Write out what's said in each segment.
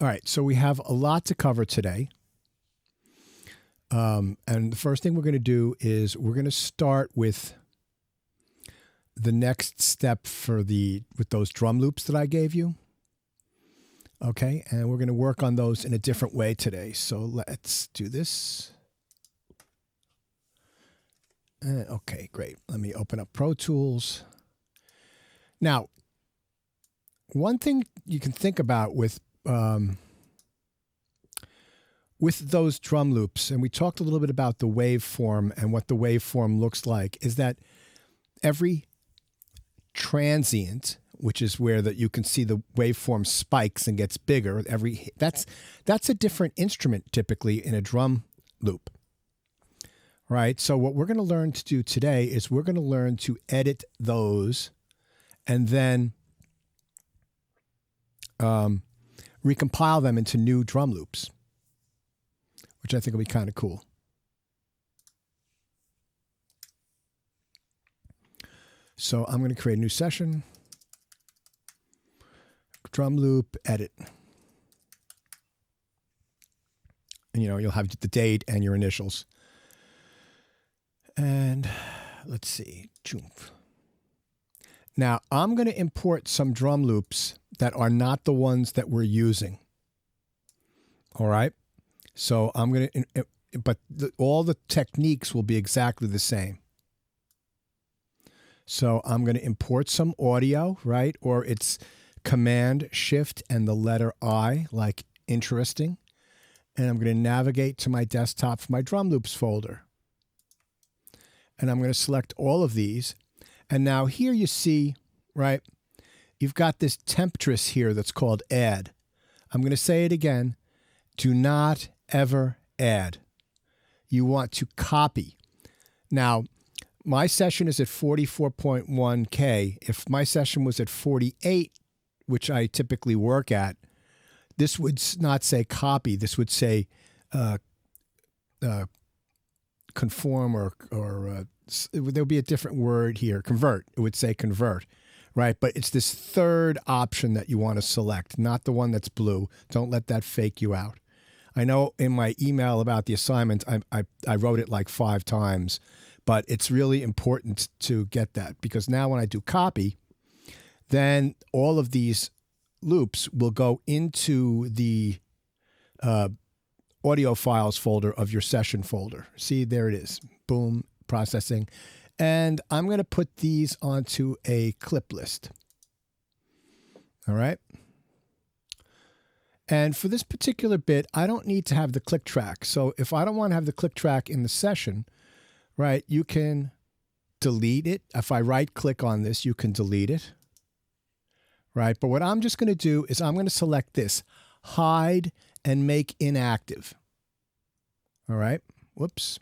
All right, so we have a lot to cover today. And the first thing we're going to do is we're going to start with the next step with those drum loops that I gave you. Okay, and we're going to work on those in a different way today. So let's do this. Okay, great. Let me open up Pro Tools. Now, one thing you can think about with those drum loops, and we talked a little bit about the waveform and what the waveform looks like, is that every transient, which is where that you can see the waveform spikes and gets bigger, that's a different instrument typically in a drum loop. Right? So what we're going to learn to do today is we're going to learn to edit those and then recompile them into new drum loops, which I think will be kind of cool. So I'm going to create a new session, drum loop, edit. And, you'll have the date and your initials. And let's see. Now, I'm going to import some drum loops that are not the ones that we're using. All right? So I'm going to, but all the techniques will be exactly the same. So I'm going to import some audio, right? Or it's Command Shift and the letter I, like interesting. And I'm going to navigate to my desktop for my drum loops folder. And I'm going to select all of these. And now here you see, right, you've got this temptress here that's called add. I'm going to say it again. Do not ever add. You want to copy. Now, my session is at 44.1K. If my session was at 48, which I typically work at, this would not say copy. This would say conform or there'll be a different word here. Convert. It would say convert, right? But it's this third option that you want to select, not the one that's blue. Don't let that fake you out. I know in my email about the assignment, I wrote it like 5 times, but it's really important to get that because now when I do copy, then all of these loops will go into the audio files folder of your session folder. See, there it is. Boom, processing. And I'm going to put these onto a clip list. All right. And for this particular bit, I don't need to have the click track. So if I don't want to have the click track in the session, right, you can delete it. If I right click on this, you can delete it. Right. But what I'm just going to do is I'm going to select this, hide and make inactive. All right. Whoops.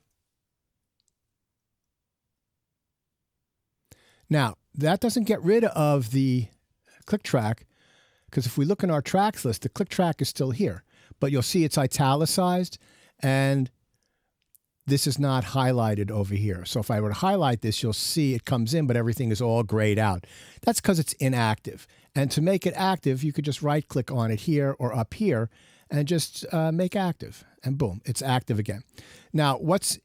Now, that doesn't get rid of the click track because if we look in our tracks list, the click track is still here. But you'll see it's italicized and this is not highlighted over here. So if I were to highlight this, you'll see it comes in, but everything is all grayed out. That's because it's inactive. And to make it active, you could just right click on it here or up here and just make active and boom, it's active again. Now, what's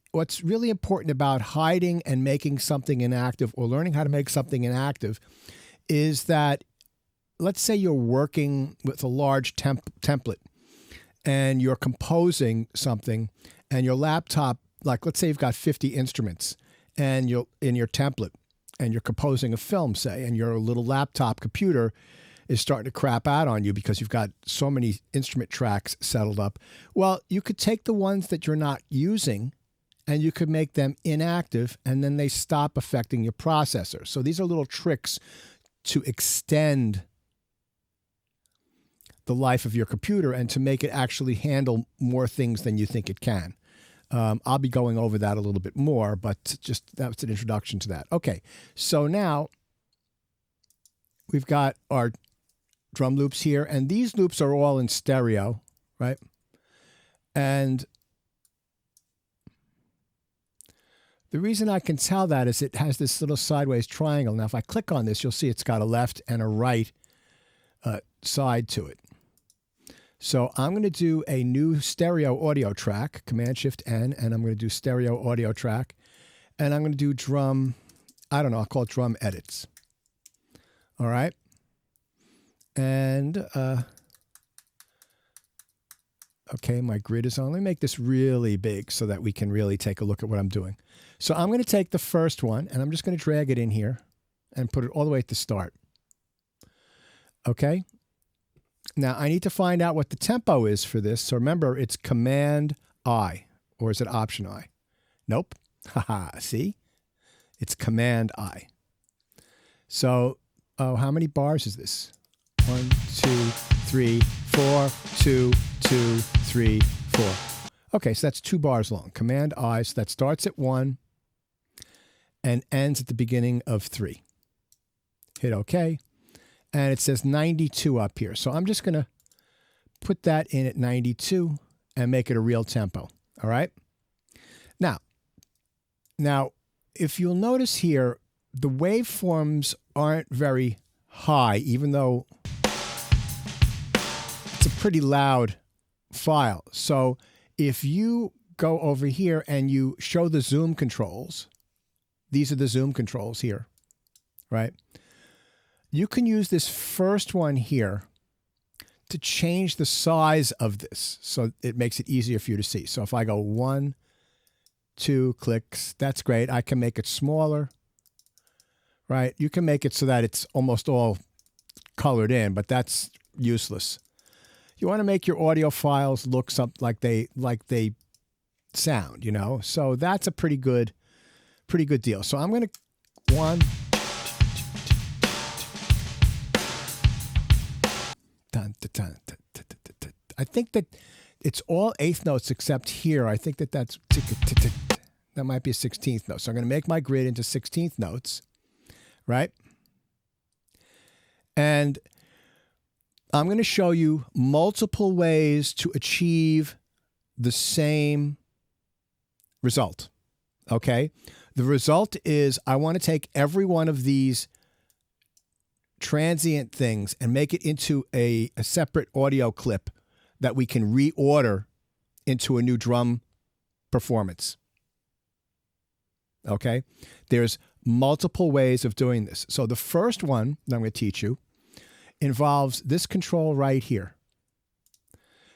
really important about hiding and making something inactive or learning how to make something inactive is that let's say you're working with a large template and you're composing something and your laptop, like let's say you've got 50 instruments and you're in your template and you're composing a film, say, and your little laptop computer is starting to crap out on you because you've got so many instrument tracks settled up. Well, you could take the ones that you're not using and you could make them inactive and then they stop affecting your processor. So these are little tricks to extend the life of your computer and to make it actually handle more things than you think it can. I'll be going over that a little bit more, but just that's an introduction to that. Okay, so now we've got our drum loops here, and these loops are all in stereo, right? And the reason I can tell that is it has this little sideways triangle. Now, if I click on this, you'll see it's got a left and a right side to it. So I'm going to do a new stereo audio track, Command-Shift-N, and I'm going to do stereo audio track. And I'm going to do drum, I don't know, I'll call it drum edits. All right. And, okay, my grid is on. Let me make this really big so that we can really take a look at what I'm doing. So I'm going to take the first one, and I'm just going to drag it in here and put it all the way at the start. Okay. Now, I need to find out what the tempo is for this. So remember, it's Command-I, or is it Option-I? Nope. Haha, see? It's Command-I. So, oh, how many bars is this? 1, 2, 3, 4, 2, 2, 3, 4. Okay, so that's 2 bars long. Command-I, so that starts at 1 and ends at the beginning of 3. Hit OK. And it says 92 up here. So I'm just going to put that in at 92 and make it a real tempo. All right. Now, if you'll notice here, the waveforms aren't very high, even though it's a pretty loud file. So if you go over here and you show the zoom controls, these are the zoom controls here, right? You can use this first one here to change the size of this so it makes it easier for you to see. So if I go 1, 2 clicks, that's great. I can make it smaller, right? You can make it so that it's almost all colored in, but that's useless. You want to make your audio files look something like they sound, you know? So that's a pretty good deal. So I'm going to 1, I think that it's all 8th notes except here. I think that that might be a 16th note. So I'm going to make my grid into 16th notes, right? And I'm going to show you multiple ways to achieve the same result, okay? The result is I want to take every one of these transient things and make it into a separate audio clip that we can reorder into a new drum performance. Okay? There's multiple ways of doing this. So the first one that I'm going to teach you involves this control right here.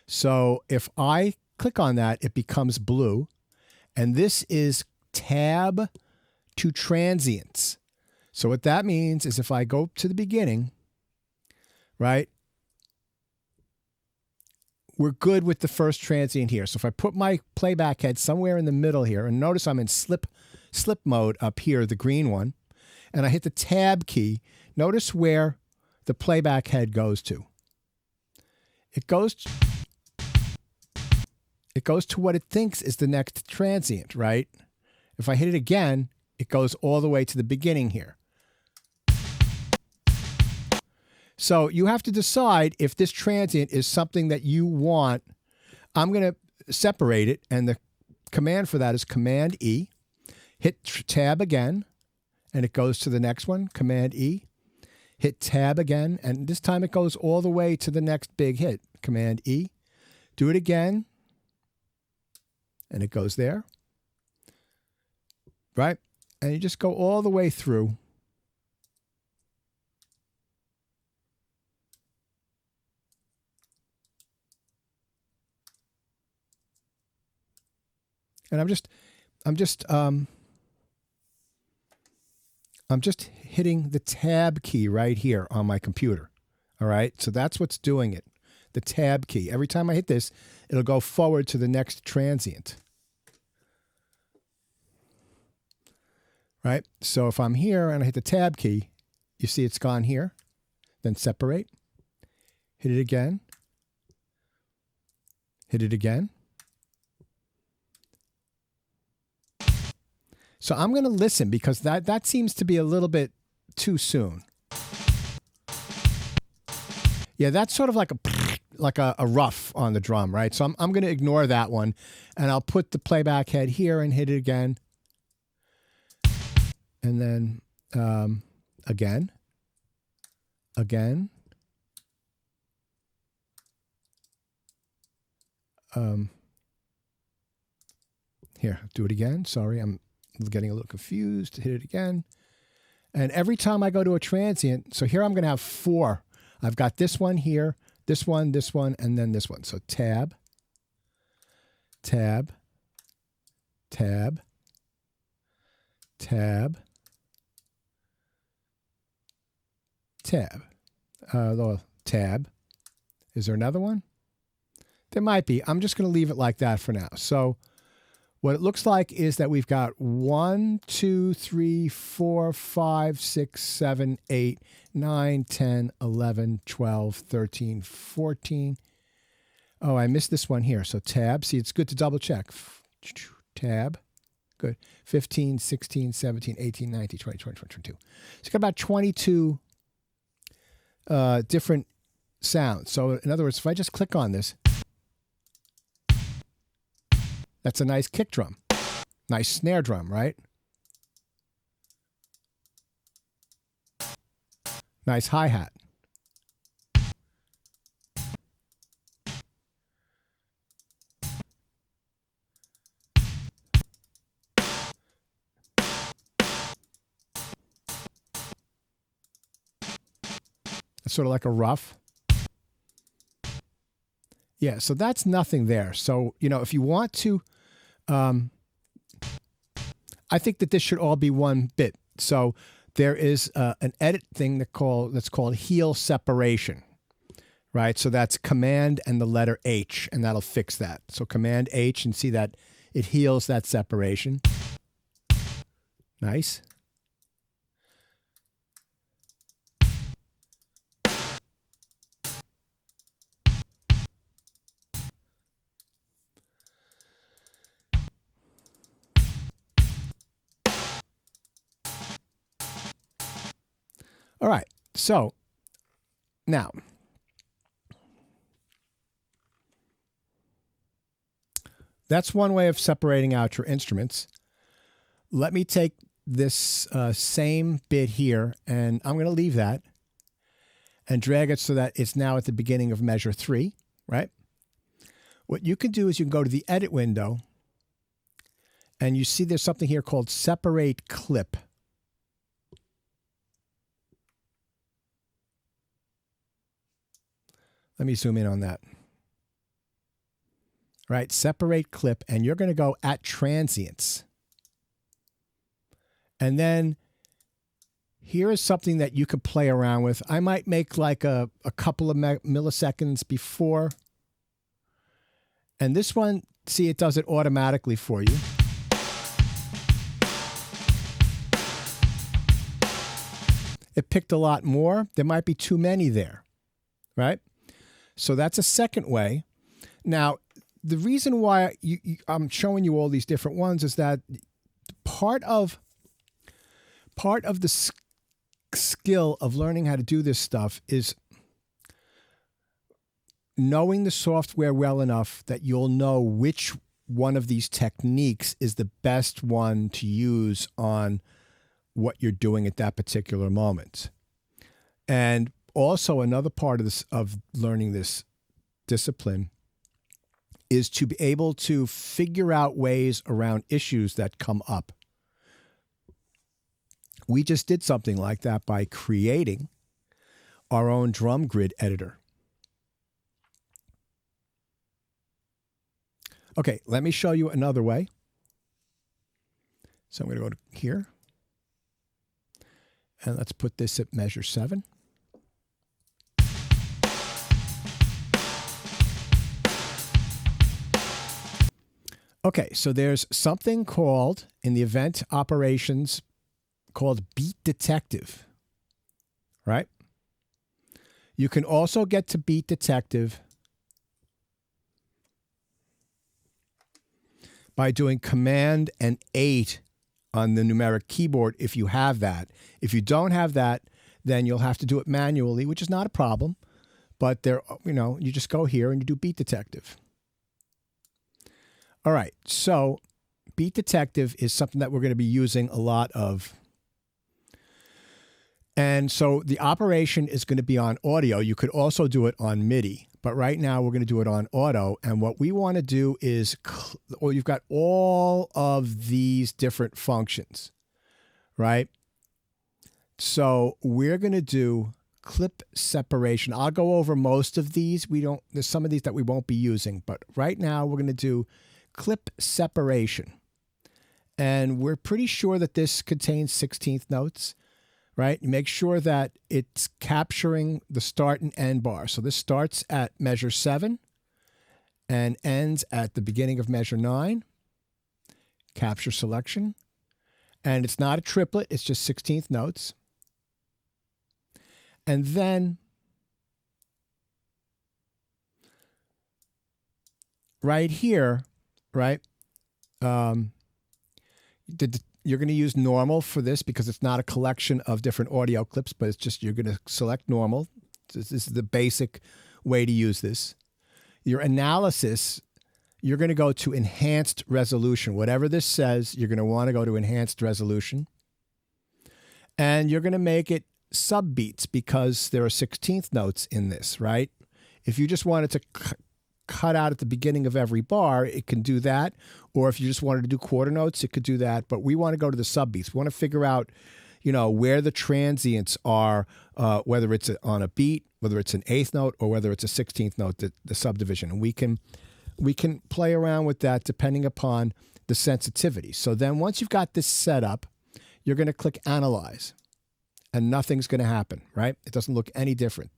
So if I click on that, it becomes blue. And this is tab to transients. So what that means is if I go to the beginning, right, we're good with the first transient here. So if I put my playback head somewhere in the middle here, and notice I'm in slip mode up here, the green one, and I hit the tab key, notice where the playback head goes to. It goes to what it thinks is the next transient, right? If I hit it again, it goes all the way to the beginning here. So you have to decide if this transient is something that you want. I'm going to separate it, and the command for that is Command-E. Hit tab again, and it goes to the next one, Command-E. Hit tab again, and this time it goes all the way to the next big hit, Command-E. Do it again, and it goes there, right? And you just go all the way through. And I'm just hitting the tab key right here on my computer. All right. So that's what's doing it. The tab key. Every time I hit this, it'll go forward to the next transient. Right. So if I'm here and I hit the tab key, you see it's gone here. Then separate. Hit it again. Hit it again. So I'm going to listen because that seems to be a little bit too soon. Yeah, that's sort of like a rough on the drum, right? So I'm going to ignore that one, and I'll put the playback head here and hit it again. And then again. Here, do it again. Sorry, I'm getting a little confused. Hit it again. And every time I go to a transient, so here I'm going to have 4. I've got this one here, this one, and then this one. So tab, tab, tab, tab, tab. Tab. Is there another one? There might be. I'm just going to leave it like that for now. So what it looks like is that we've got 1, 2, 3, 4, 5, 6, 7, 8, 9, 10, 11, 12, 13, 14. Oh, I missed this one here. So tab. See, it's good to double check. Tab. Good. 15, 16, 17, 18, 19, 20, 21, 22. So it's got about 22 different sounds. So in other words, if I just click on this, that's a nice kick drum. Nice snare drum, right? Nice hi-hat. It's sort of like a rough. Yeah, so that's nothing there. So, you know, if you want to, I think that this should all be one bit. So there is an edit thing that's called heel separation, right? So that's Command and the letter H, and that'll fix that. So Command H, and see that it heals that separation. Nice. All right, so now that's one way of separating out your instruments. Let me take this same bit here, and I'm going to leave that and drag it so that it's now at the beginning of measure 3, right? What you can do is you can go to the edit window, and you see there's something here called separate clip. Let me zoom in on that. Right, separate clip, and you're going to go at transients. And then here is something that you could play around with. I might make like a couple of milliseconds before. And this one, see, it does it automatically for you. It picked a lot more. There might be too many there, right? So that's a second way. Now, the reason why I'm showing you all these different ones is that part of the skill of learning how to do this stuff is knowing the software well enough that you'll know which one of these techniques is the best one to use on what you're doing at that particular moment. And also another part of this, of learning this discipline, is to be able to figure out ways around issues that come up. We just did something like that by creating our own drum grid editor. Okay, let me show you another way. So I'm going to go to here. And let's put this at measure 7. Okay, so there's something called, in the event operations, called Beat Detective, right? You can also get to Beat Detective by doing Command and 8 on the numeric keyboard if you have that. If you don't have that, then you'll have to do it manually, which is not a problem. But there, you know, you just go here and you do Beat Detective. All right, so Beat Detective is something that we're going to be using a lot of And so the operation is going to be on audio. You could also do it on MIDI, but right now we're going to do it on auto. And what we want to do is, well, you've got all of these different functions, right? So we're going to do clip separation. I'll go over most of these. There's some of these that we won't be using, but right now we're going to do clip separation. And we're pretty sure that this contains 16th notes. Right? You make sure that it's capturing the start and end bar. So this starts at measure 7 and ends at the beginning of measure 9. Capture selection. And it's not a triplet, it's just 16th notes. And then right here, right, you're going to use normal for this because it's not a collection of different audio clips, but it's just you're going to select normal. This is the basic way to use this. Your analysis, you're going to go to enhanced resolution. Whatever this says, you're going to want to go to enhanced resolution. And you're going to make it subbeats because there are 16th notes in this, right? If you just wanted to cut out at the beginning of every bar, it can do that. Or if you just wanted to do quarter notes, it could do that. But we want to go to the subbeats. We want to figure out, where the transients are, whether it's on a beat, whether it's an 8th note, or whether it's a 16th note, the subdivision. And we can play around with that depending upon the sensitivity. So then once you've got this set up, you're going to click Analyze. And nothing's going to happen, right? It doesn't look any different.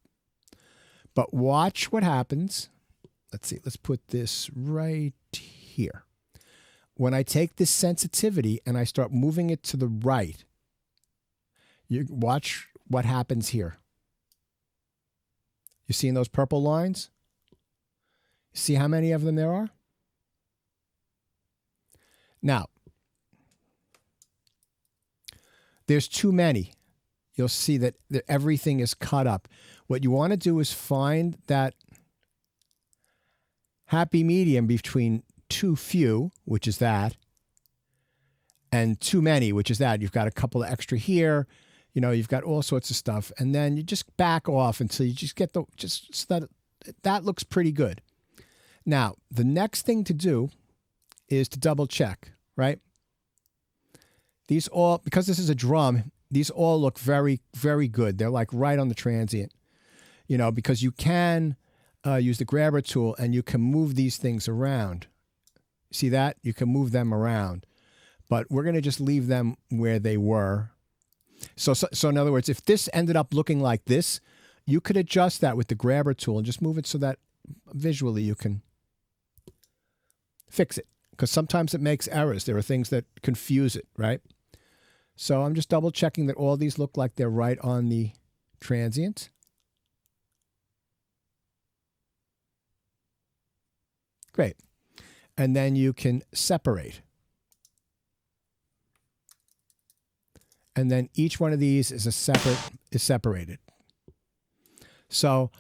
But watch what happens. Let's see. Let's put this right here. When I take this sensitivity and I start moving it to the right, you watch what happens here. You seeing those purple lines? See how many of them there are? Now, there's too many. You'll see that everything is cut up. What you want to do is find that happy medium between too few, which is that, and too many, which is that. You've got a couple of extra here. You've got all sorts of stuff. And then you just back off until you just get so that looks pretty good. Now, the next thing to do is to double check, right? These all, because this is a drum, these all look very, very good. They're like right on the transient, because you can use the grabber tool and you can move these things around. See that? You can move them around, but we're going to just leave them where they were. So in other words, if this ended up looking like this, you could adjust that with the grabber tool and just move it so that visually you can fix it, because sometimes it makes errors. There are things that confuse it, right? So I'm just double checking that all these look like they're right on the transient. Great. And then you can separate. And then each one of these is separated. So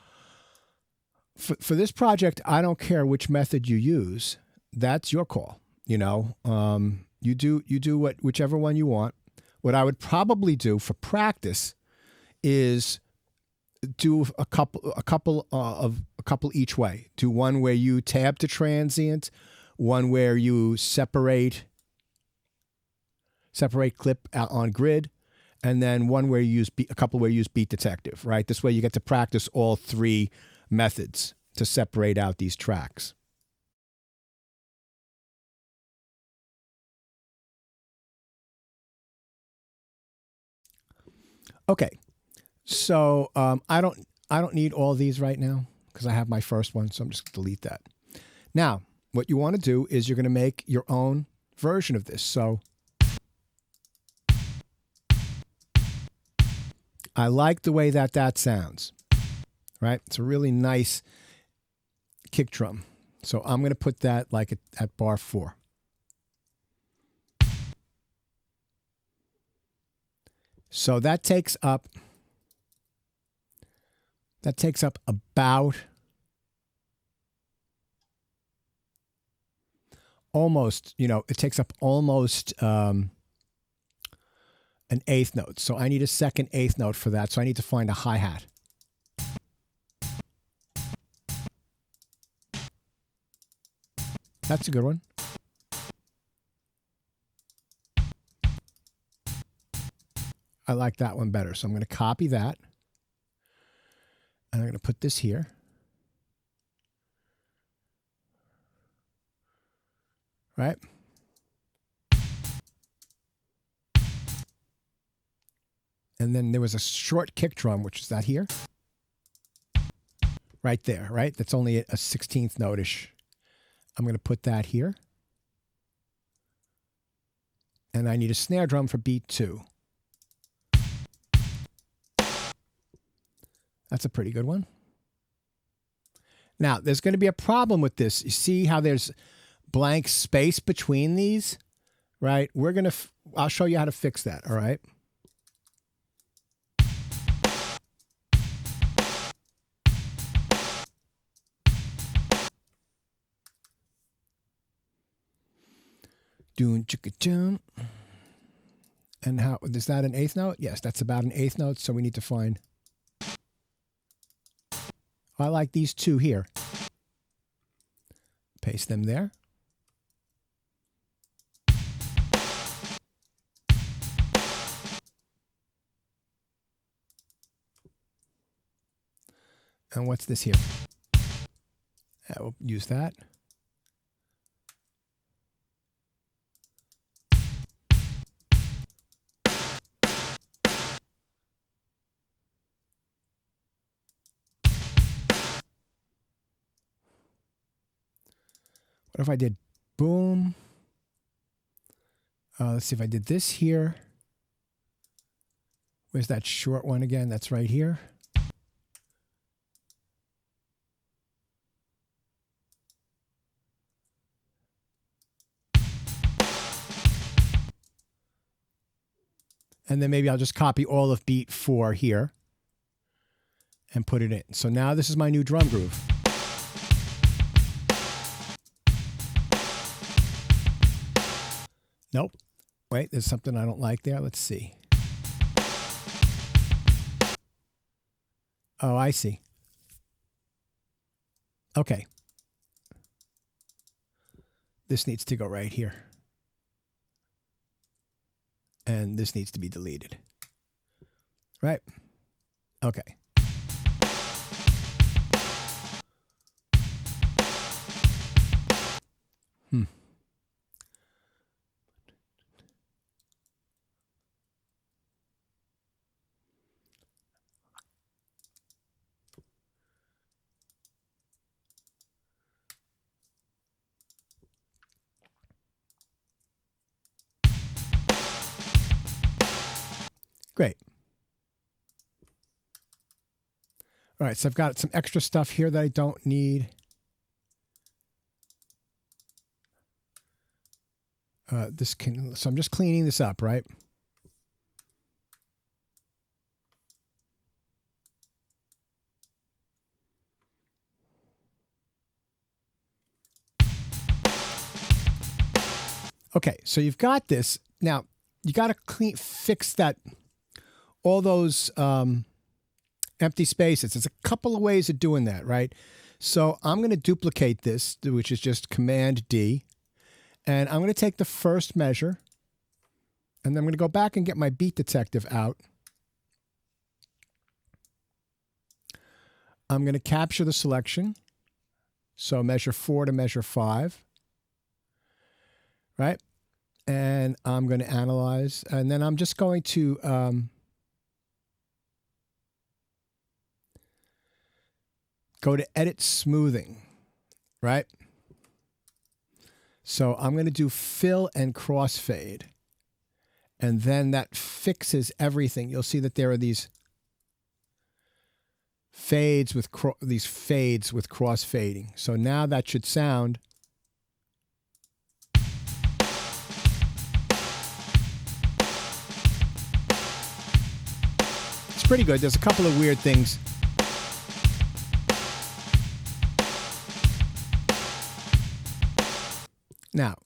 for this project, I don't care which method you use. That's your call. You do whichever one you want. What I would probably do for practice is do a couple each way. Do one where you tab to transient, one where you separate clip out on grid, and then one where you use a couple where you use beat detective, right? This way you get to practice all three methods to separate out these tracks. Okay, so I don't need all these right now because I have my first one, so I'm just going to delete that. Now, what you want to do is you're going to make your own version of this. So I like the way that sounds, right? It's a really nice kick drum. So I'm going to put that like at bar 4. So that takes up about almost, it takes up almost an eighth note. So I need a second eighth note for that. So I need to find a hi-hat. That's a good one. I like that one better. So I'm going to copy that. And I'm going to put this here. Right? And then there was a short kick drum, which is that here. Right there, right? That's only a 16th note-ish. I'm going to put that here. And I need a snare drum for beat 2. That's a pretty good one. Now, there's going to be a problem with this. You see how there's blank space between these, right? I'll show you how to fix that, all right? Doon chicka chum. And how is that an eighth note? Yes, that's about an eighth note. So we need to find. I like these two here. Paste them there. And what's this here? We'll use that. What if I did boom? Let's see if I did this here. Where's that short one again? That's right here. And then maybe I'll just copy all of beat 4 here and put it in. So now this is my new drum groove. Nope. Wait, there's something I don't like there. Let's see. Oh, I see. Okay. This needs to go right here. And this needs to be deleted. Right? Okay. Great. All right, so I've got some extra stuff here that I don't need. So I'm just cleaning this up, right? Okay, so you've got this. Now, you got to fix that, all those empty spaces. There's a couple of ways of doing that, right? So I'm going to duplicate this, which is just Command D. And I'm going to take the first measure. And then I'm going to go back and get my beat detective out. I'm going to capture the selection. So measure 4 to measure 5. Right? And I'm going to analyze. And then I'm just going to go to Edit Smoothing. Right? So I'm going to do Fill and Crossfade. And then that fixes everything. You'll see that there are these fades with crossfading. So now that should sound it's pretty good. There's a couple of weird things. Now,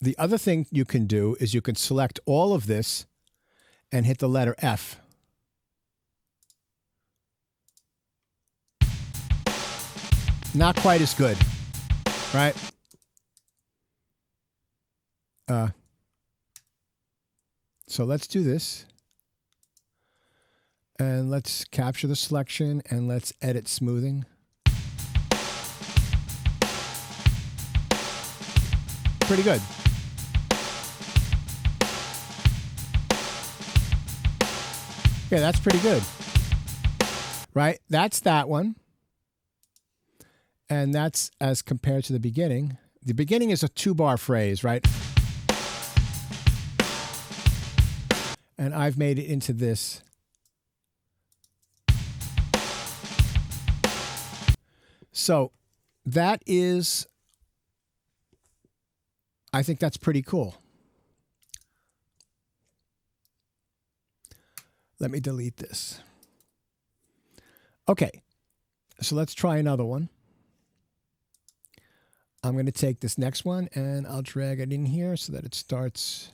the other thing you can do is you can select all of this and hit the letter F. Not quite as good, right? So let's do this. And let's capture the selection and let's edit smoothing. Pretty good. Yeah, that's pretty good. Right? That's that one. And that's as compared to the beginning. The beginning is a 2-bar phrase, right? And I've made it into this. So that is, I think that's pretty cool. Let me delete this. Okay, so let's try another one. I'm going to take this next one and I'll drag it in here so that it starts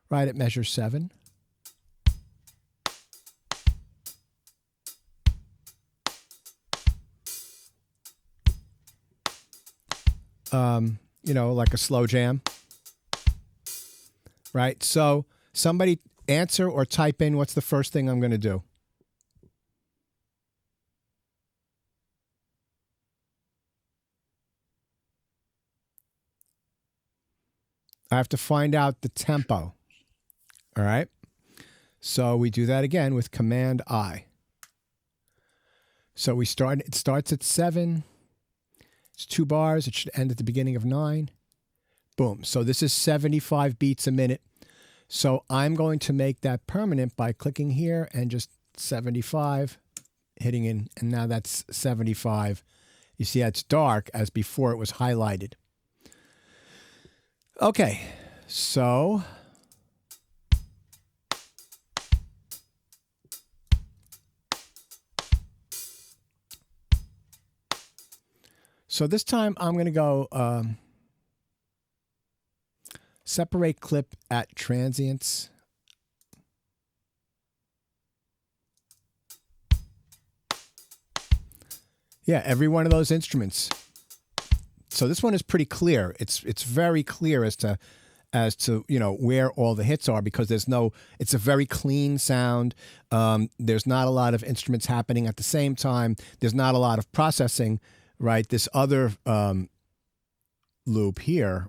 right at measure 7. You know, like a slow jam, right? So somebody answer or type in what's the first thing I'm going to do. I have to find out the tempo. All right. So we do that again with Command I. So we start, it starts at 7. It's 2 bars. It should end at the beginning of 9. Boom. So this is 75 beats a minute. So I'm going to make that permanent by clicking here and just 75, hitting in, and now that's 75. You see, it's dark as before it was highlighted. Okay, so this time I'm going to go separate clip at transients. Yeah, every one of those instruments. So this one is pretty clear. It's very clear as to you know where all the hits are, because there's no. It's a very clean sound. There's not a lot of instruments happening at the same time. There's not a lot of processing. Right, this other loop here,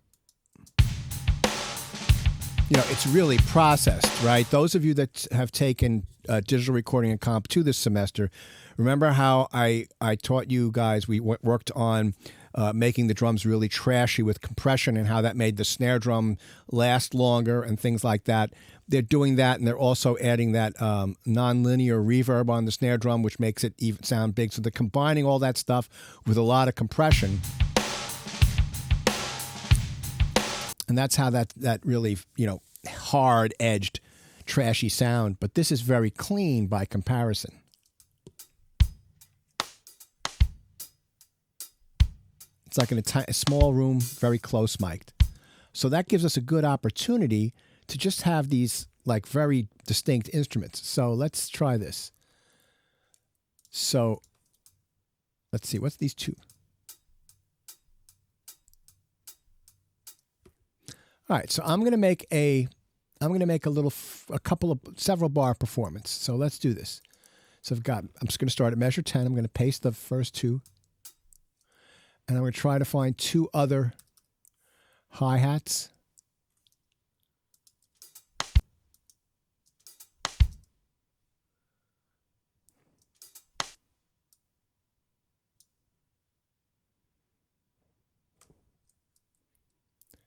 you know, it's really processed, right? Those of you that have taken digital recording and comp 2 this semester, remember how I taught you guys, we worked on making the drums really trashy with compression and how that made the snare drum last longer and things like that. They're doing that, and they're also adding that non-linear reverb on the snare drum, which makes it even sound big. So they're combining all that stuff with a lot of compression. And that's how that really, you know, hard-edged, trashy sound. But this is very clean by comparison. It's like in a small room, very close mic'd. So that gives us a good opportunity to just have these like very distinct instruments. So let's try this. So let's see, what's these two? All right, so I'm going to make a several bar performance. So let's do this. So I'm just going to start at measure 10. I'm going to paste the first 2. And I'm going to try to find 2 other hi-hats.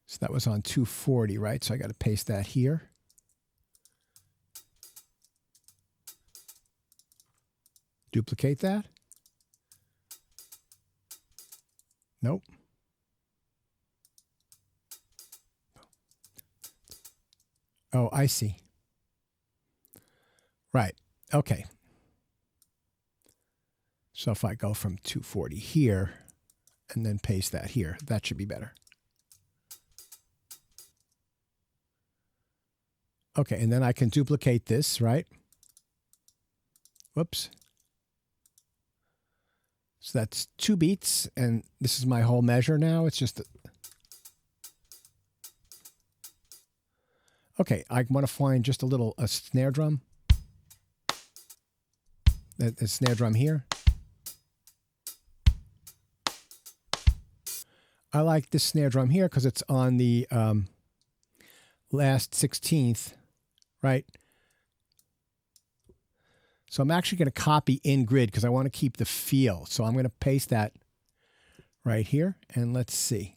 So that was on 240, right? So I got to paste that here. Duplicate that. Nope. Oh, I see. Right. Okay. So if I go from 240 here and then paste that here, that should be better. Okay, and then I can duplicate this, right? Whoops. So that's 2 beats, and this is my whole measure now. It's just... Okay, I want to find just a snare drum. A snare drum here. I like this snare drum here because it's on the last 16th, right? So I'm actually going to copy in grid because I want to keep the feel. So I'm going to paste that right here, and let's see.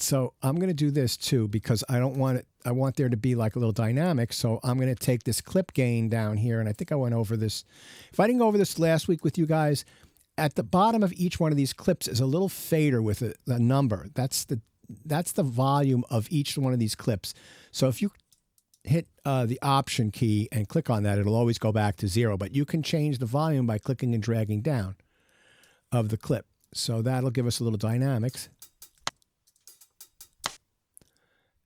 So I'm going to do this too because I don't want it. I want there to be like a little dynamic. So I'm going to take this clip gain down here, and I think I went over this. If I didn't go over this last week with you guys, at the bottom of each one of these clips is a little fader with a number. That's the volume of each one of these clips. So if you hit the Option key and click on that, it'll always go back to 0. But you can change the volume by clicking and dragging down of the clip. So that'll give us a little dynamics.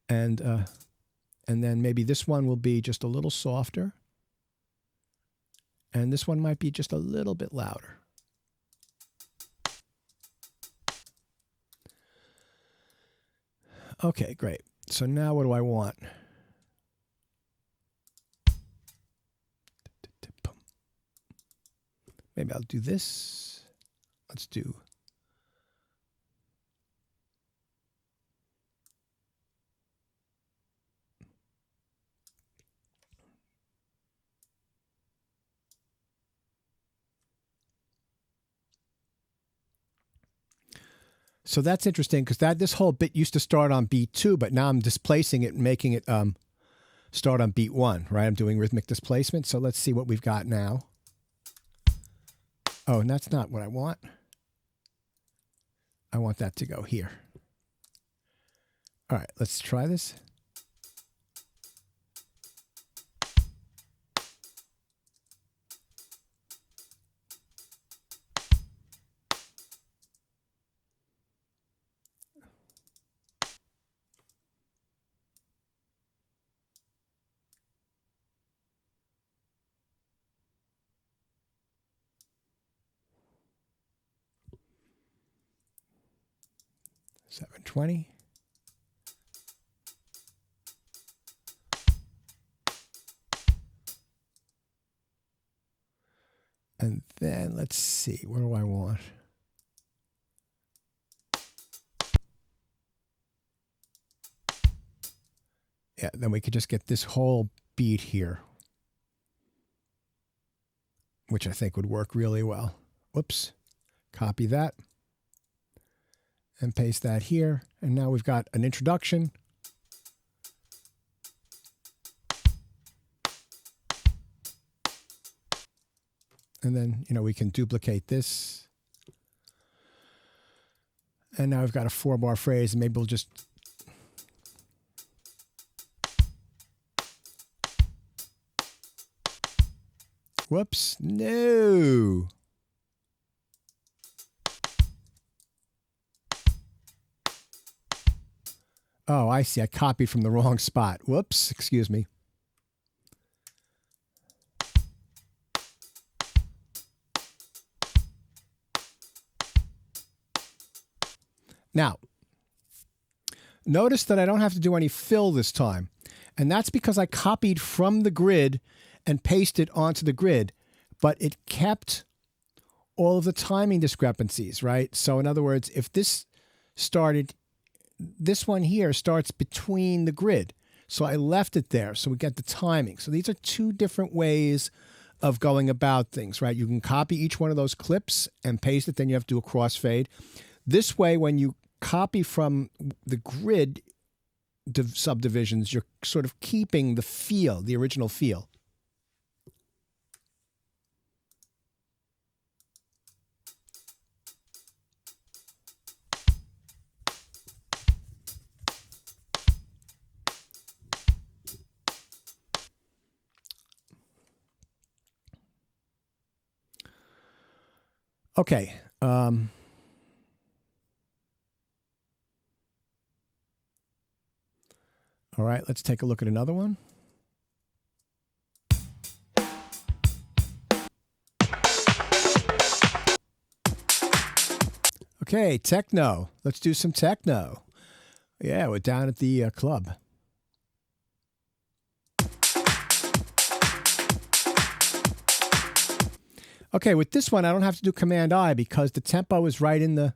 And then maybe this one will be just a little softer. And this one might be just a little bit louder. Okay, great. So now what do I want? Maybe I'll do this. Let's do... So that's interesting because this whole bit used to start on beat 2, but now I'm displacing it and making it start on beat 1, right? I'm doing rhythmic displacement. So let's see what we've got now. Oh, and that's not what I want. I want that to go here. All right, let's try this. $720. And then let's see, what do I want? Yeah, then we could just get this whole beat here, which I think would work really well. Whoops. Copy that and paste that here. And now we've got an introduction. And then, we can duplicate this. And now we've got a 4-bar phrase, and maybe we'll just... Whoops, no. Oh, I see. I copied from the wrong spot. Whoops, excuse me. Now, notice that I don't have to do any fill this time. And that's because I copied from the grid and pasted onto the grid. But it kept all of the timing discrepancies, right? So in other words, if this one here starts between the grid. So I left it there. So we get the timing. So these are 2 different ways of going about things, right? You can copy each one of those clips and paste it. Then you have to do a crossfade. This way, when you copy from the grid subdivisions, you're sort of keeping the feel, the original feel. Okay. All right, let's take a look at another one. Okay, techno. Let's do some techno. Yeah, we're down at the club. Okay, with this one, I don't have to do Command I because the tempo is right in the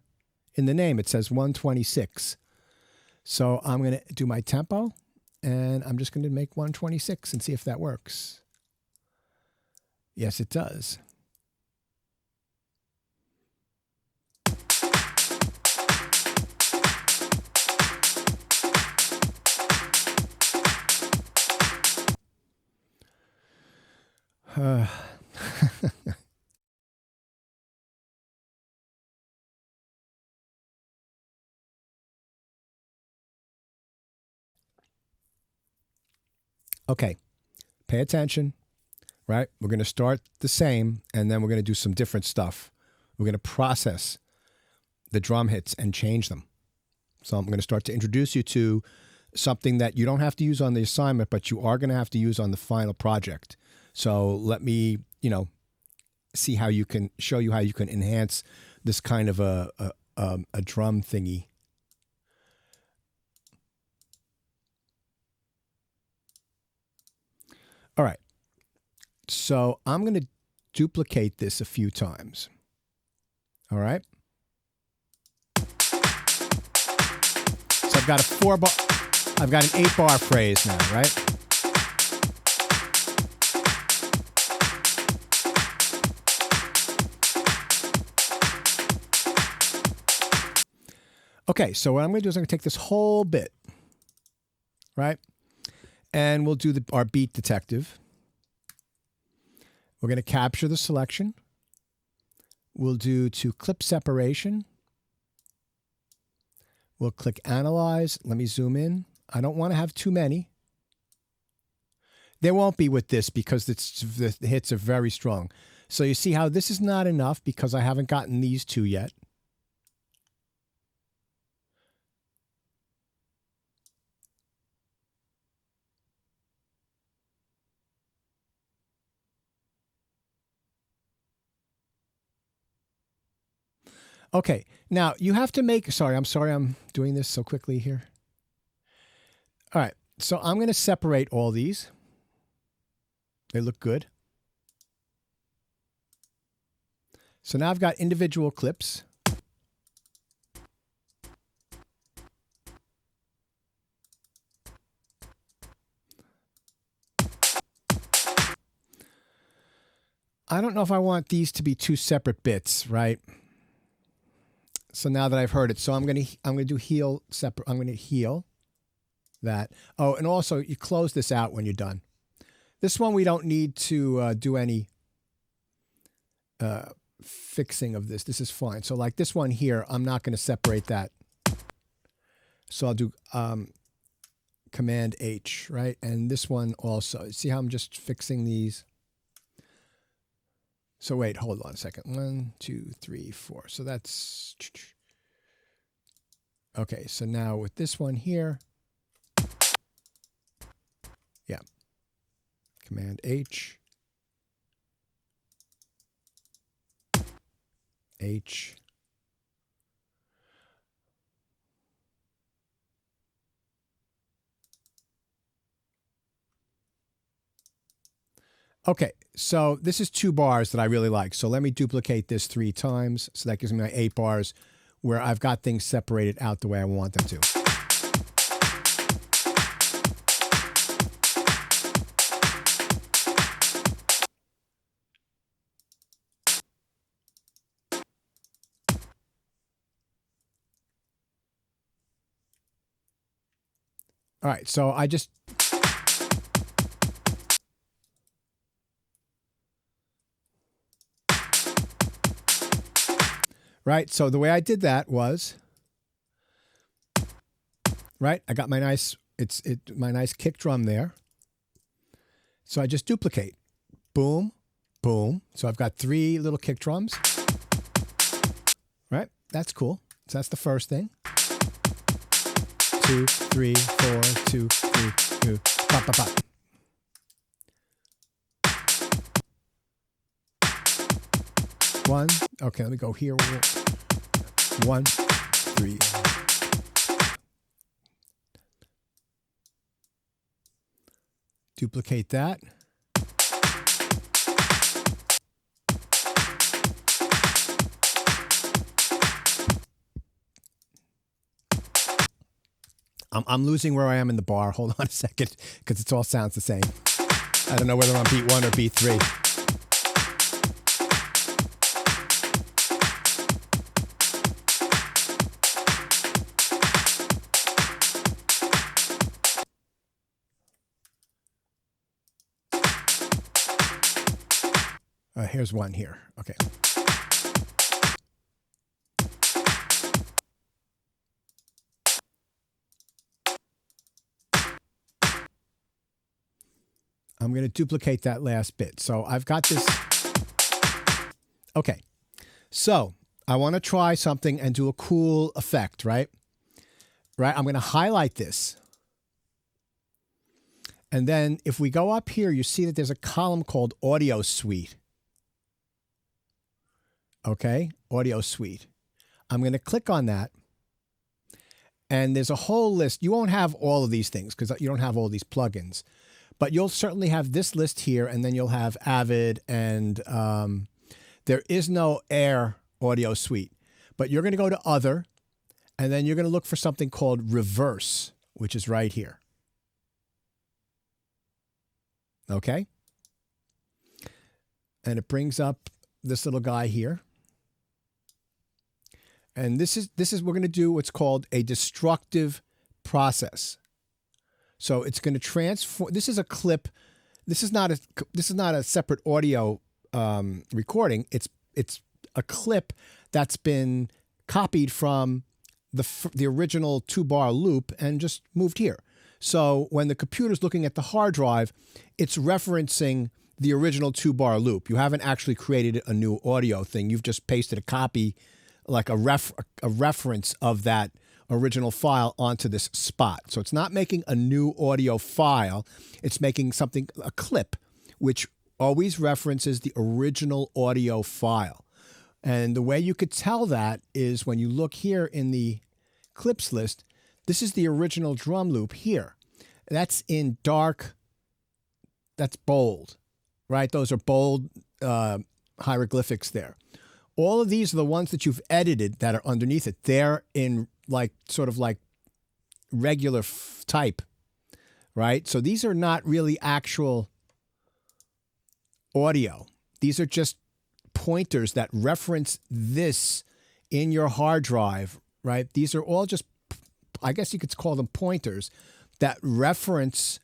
name. It says 126. So I'm going to do my tempo, and I'm just going to make 126 and see if that works. Yes, it does. Okay, pay attention, right? We're going to start the same, and then we're going to do some different stuff. We're going to process the drum hits and change them. So I'm going to start to introduce you to something that you don't have to use on the assignment, but you are going to have to use on the final project. So let me, see how you can show you how you can enhance this kind of a drum thingy. All right. So I'm going to duplicate this a few times. All right. So I've got I've got an 8-bar phrase now, right? Okay, so what I'm going to do is I'm going to take this whole bit, right? And we'll do our beat detective. We're going to capture the selection. We'll do to clip separation. We'll click analyze. Let me zoom in. I don't want to have too many. There won't be with this because the hits are very strong. So you see how this is not enough because I haven't gotten these two yet. Okay, now you have to make, I'm sorry I'm doing this so quickly here. All right, so I'm going to separate all these. They look good. So now I've got individual clips. I don't know if I want these to be two separate bits, right? So now that I've heard it, so I'm going to do heal separate. I'm going to heal that. Oh, and also you close this out when you're done. This one we don't need to do any fixing of this. This is fine. So like this one here, I'm not going to separate that. So I'll do Command H, right? And this one also. See how I'm just fixing these? So wait, hold on a second. 1, 2, 3, 4. So that's okay. So now with this one here, yeah. Command H, H. Okay, so this is 2 bars that I really like. So let me duplicate this 3 times. So that gives me my 8 bars where I've got things separated out the way I want them to. All right, so I just... Right, so the way I did that was... Right, I got my nice, my nice kick drum there. So I just duplicate. Boom, boom. So I've got 3 little kick drums. right? That's cool. So that's the first thing. 2, 3, 4, 2, 3, 2, pop, pop, pop. One. Okay, let me go here. 1, 3. Duplicate that. I'm losing where I am in the bar. Hold on a second, because it all sounds the same. I don't know whether I'm on beat 1 or beat 3. Here's one here. Okay. I'm going to duplicate that last bit. So I've got this. Okay. So I want to try something and do a cool effect, right? Right. I'm going to highlight this. And then if we go up here, you see that there's a column called Audiosuite. Okay. Audiosuite. I'm going to click on that. And there's a whole list. You won't have all of these things because you don't have all these plugins. But you'll certainly have this list here, and then you'll have Avid, and there is no Air Audiosuite. But you're going to go to Other, and then you're going to look for something called Reverse, which is right here. Okay? And it brings up this little guy here. And this is we're going to do what's called a destructive process. So it's going to transform. This is a clip. This is not a separate audio recording. It's a clip that's been copied from the original 2-bar loop and just moved here. So when the computer's looking at the hard drive, it's referencing the original 2-bar loop. You haven't actually created a new audio thing. You've just pasted a copy, like a reference of that original file onto this spot. So it's not making a new audio file. It's making something, a clip, which always references the original audio file. And the way you could tell that is when you look here in the clips list, this is the original drum loop here. That's in dark, that's bold, right? Those are bold hieroglyphics there. All of these are the ones that you've edited that are underneath it. They're in sort of like regular type, right? So these are not really actual audio. These are just pointers that reference this in your hard drive, right? These are all just, I guess you could call them pointers that reference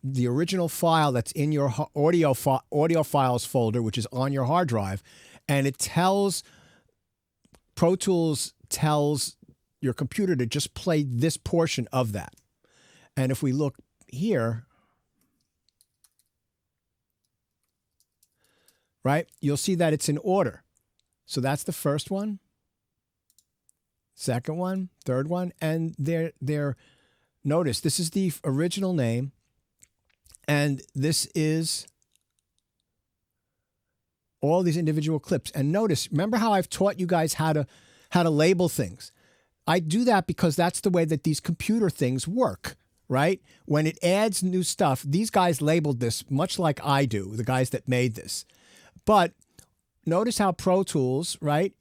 the original file that's in your audio files folder, which is on your hard drive. And it tells, Pro Tools tells your computer to just play this portion of that. And if we look here, right, you'll see that it's in order. So that's the first one, second one, third one, and they're notice this is the original name, and this is all these individual clips. And notice, remember how I've taught you guys how to label things? I do that because that's the way that these computer things work, right? When it adds new stuff, these guys labeled this much like I do, the guys that made this. But notice how Pro Tools, right?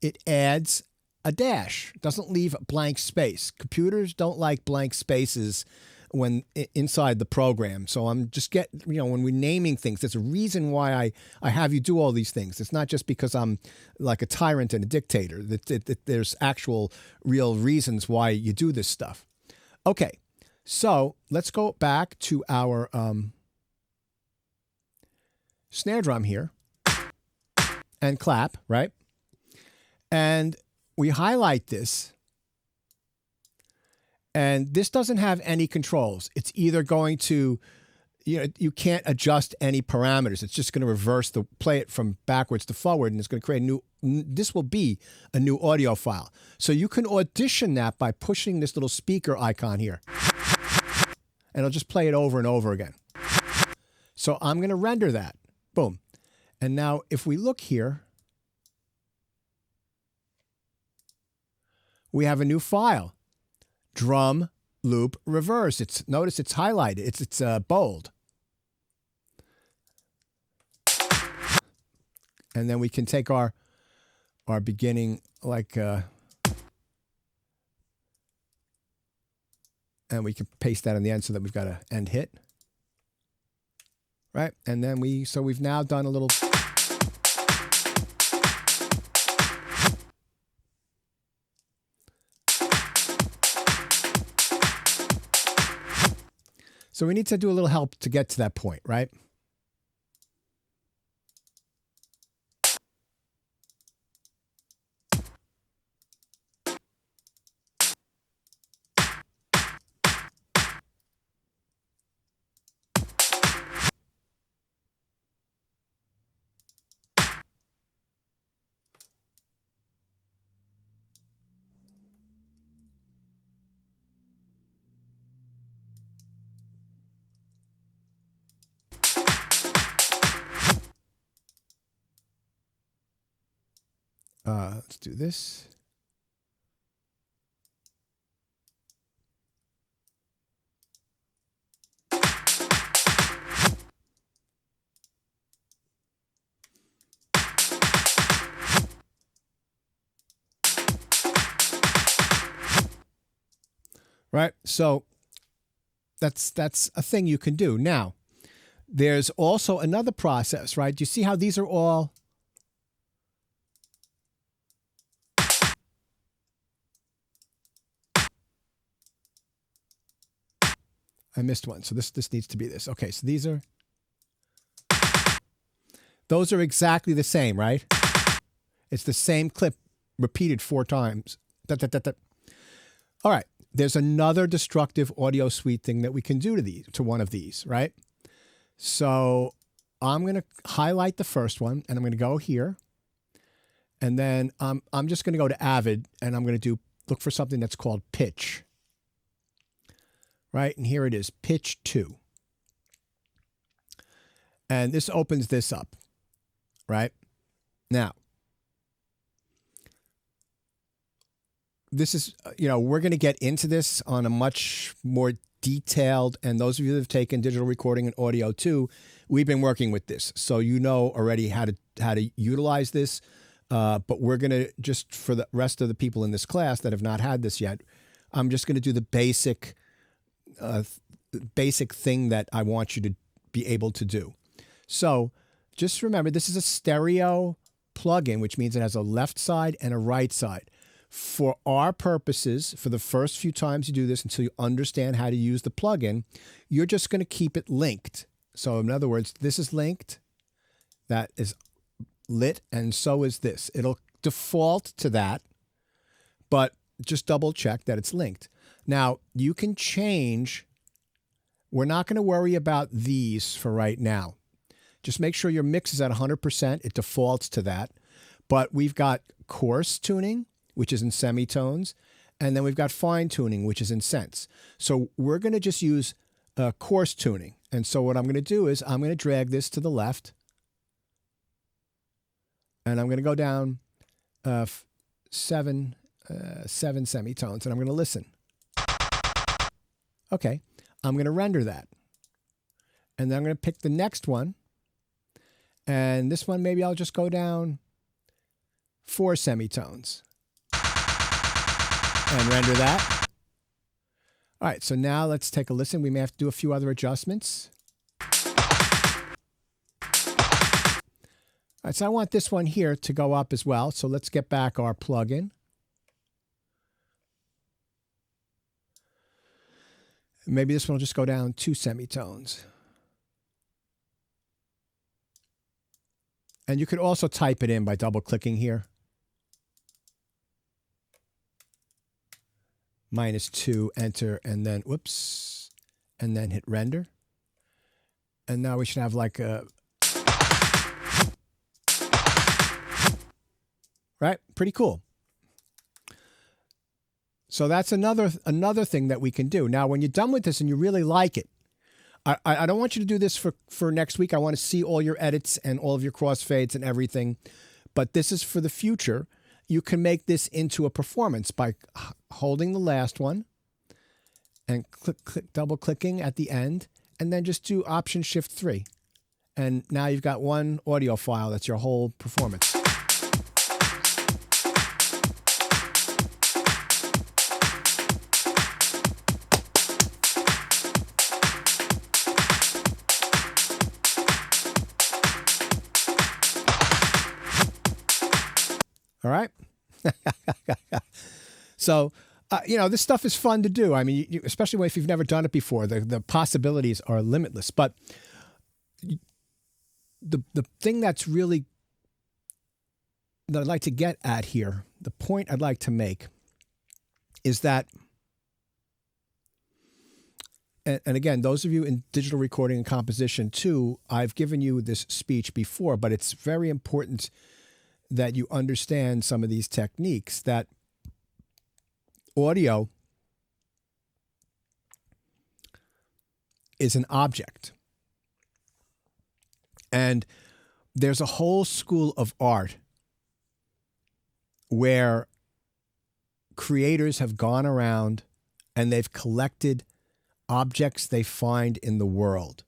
It adds a dash, doesn't leave a blank space. Computers don't like blank spaces when inside the program. So I'm just when we're naming things, there's a reason why I have you do all these things. It's not just because I'm like a tyrant and a dictator. There's actual real reasons why you do this stuff. Okay, so let's go back to our snare drum here and clap, right? And we highlight this. And this doesn't have any controls. It's either going to you can't adjust any parameters. It's just going to play it from backwards to forward, and it's going to create this will be a new audio file. So you can audition that by pushing this little speaker icon here. And it'll just play it over and over again. So I'm going to render that. Boom. And now if we look here, we have a new file. Drum loop reverse. Notice it's highlighted. It's bold. And then we can take our beginning and we can paste that in the end so that we've got an end hit. Right? And then we've now done a little. So we need to do a little help to get to that point, right? Let's do this. Right? So that's a thing you can do. Now, there's also another process, right? Do you see how these are all I missed one. So this needs to be this. Okay, so those are exactly the same, right? It's the same clip repeated 4 times. All right. There's another destructive Audiosuite thing that we can do to one of these, right? So I'm going to highlight the first one, and I'm going to go here. And then I'm just going to go to Avid, and I'm going to look for something that's called pitch. Right? And here it is, pitch 2. And this opens this up, right? Now, this is, we're going to get into this on a much more detailed, and those of you that have taken digital recording and audio too, we've been working with this. So you know already how to utilize this, but we're going to, just for the rest of the people in this class that have not had this yet, I'm just going to do the basic thing that I want you to be able to do. So just remember, this is a stereo plugin, which means it has a left side and a right side. For our purposes, for the first few times you do this until you understand how to use the plugin, you're just going to keep it linked. So in other words, this is linked, that is lit, and so is this. It'll default to that, but just double check that it's linked. Now, you can change. We're not going to worry about these for right now. Just make sure your mix is at 100%. It defaults to that. But we've got coarse tuning, which is in semitones, and then we've got fine tuning, which is in cents. So we're going to just use coarse tuning. And so what I'm going to do is I'm going to drag this to the left, and I'm going to go down 7 semitones, and I'm going to listen. Okay, I'm going to render that. And then I'm going to pick the next one. And this one, maybe I'll just go down 4 semitones. And render that. All right, so now let's take a listen. We may have to do a few other adjustments. All right, so I want this one here to go up as well. So let's get back our plugin. Maybe this one will just go down 2 semitones. And you could also type it in by double-clicking here. -2, enter, and then, whoops, and then hit render. And now we should have like a, right? Pretty cool. So that's another thing that we can do. Now, when you're done with this and you really like it, I don't want you to do this for next week. I want to see all your edits and all of your crossfades and everything. But this is for the future. You can make this into a performance by holding the last one and double clicking at the end, and then just do Option Shift 3. And now you've got one audio file that's your whole performance. All right. So, this stuff is fun to do. I mean, especially if you've never done it before, the possibilities are limitless. But the thing that's really that I'd like to get at here, the point I'd like to make is that, and again, those of you in digital recording and composition too, I've given you this speech before, but it's very important that you understand some of these techniques, that audio is an object. And there's a whole school of art where creators have gone around and they've collected objects they find in the world.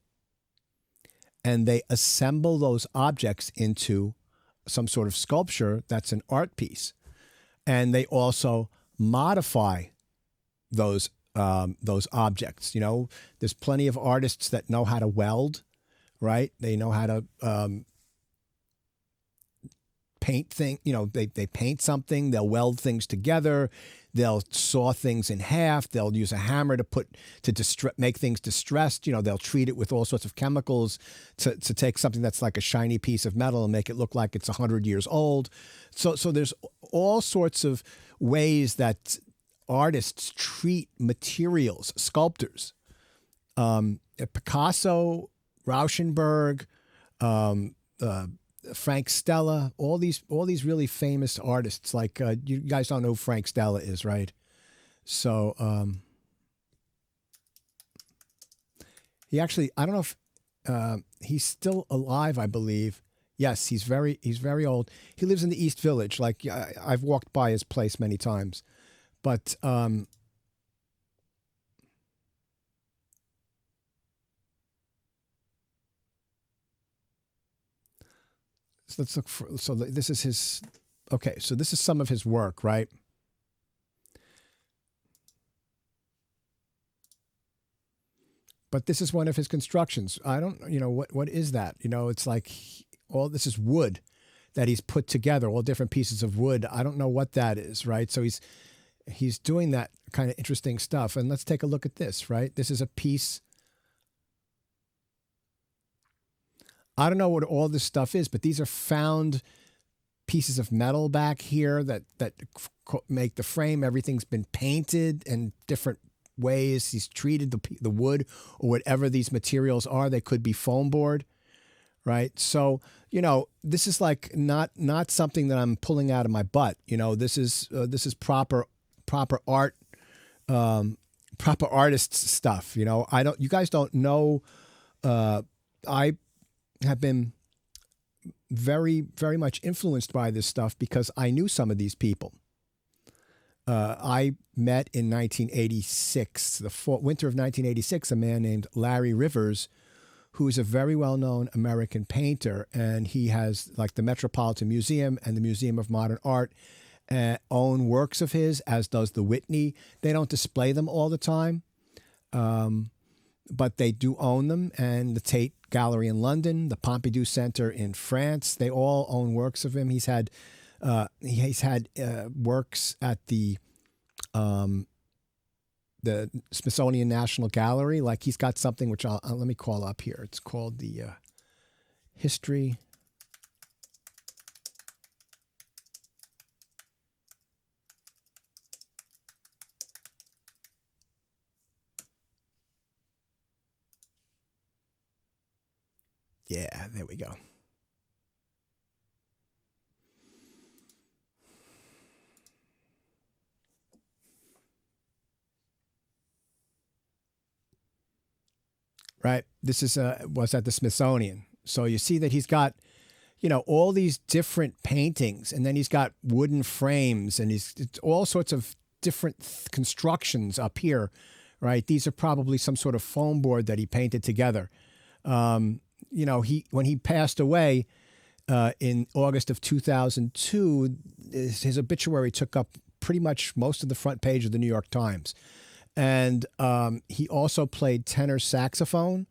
And they assemble those objects into some sort of sculpture that's an art piece. And they also modify those objects. There's plenty of artists that know how to weld, right? They know how to paint things. They paint something, they'll weld things together, they'll saw things in half, they'll use a hammer to make things distressed. They'll treat it with all sorts of chemicals to take something that's like a shiny piece of metal and make it look like it's 100 years old. So there's all sorts of ways that artists treat materials, sculptors. Picasso, Rauschenberg, Frank Stella, all these really famous artists. Like you guys don't know who Frank Stella is, right? So he actually, I don't know if he's still alive. I believe. Yes, he's very old. He lives in the East Village. Like I've walked by his place many times, but so let's look for. So this is his. Okay, so this is some of his work, right? But this is one of his constructions. I don't, what is that? It's like all this is wood that he's put together, all different pieces of wood. I don't know what that is, right? So he's doing that kind of interesting stuff. And let's take a look at this, right? This is a piece. I don't know what all this stuff is, but these are found pieces of metal back here that make the frame. Everything's been painted in different ways. He's treated the wood or whatever these materials are. They could be foam board, right? So, this is like not something that I'm pulling out of my butt. This is proper art, proper artist stuff. You guys don't know. I have been very, very much influenced by this stuff because I knew some of these people. I met in 1986, the winter of 1986, a man named Larry Rivers, who is a very well-known American painter, and he has like the Metropolitan Museum and the Museum of Modern Art own works of his, as does the Whitney. They don't display them all the time, but they do own them, and the Tate Gallery in London, the Pompidou Center in France, they all own works of him. He's had works at the Smithsonian National Gallery. Like he's got something which let me call up here. It's called the History. Yeah, there we go. Right. This is was at the Smithsonian. So you see that he's got, all these different paintings, and then he's got wooden frames, and it's all sorts of different constructions up here, right? These are probably some sort of foam board that he painted together. When he passed away in August of 2002, his obituary took up pretty much most of the front page of the New York Times. And he also played tenor saxophone.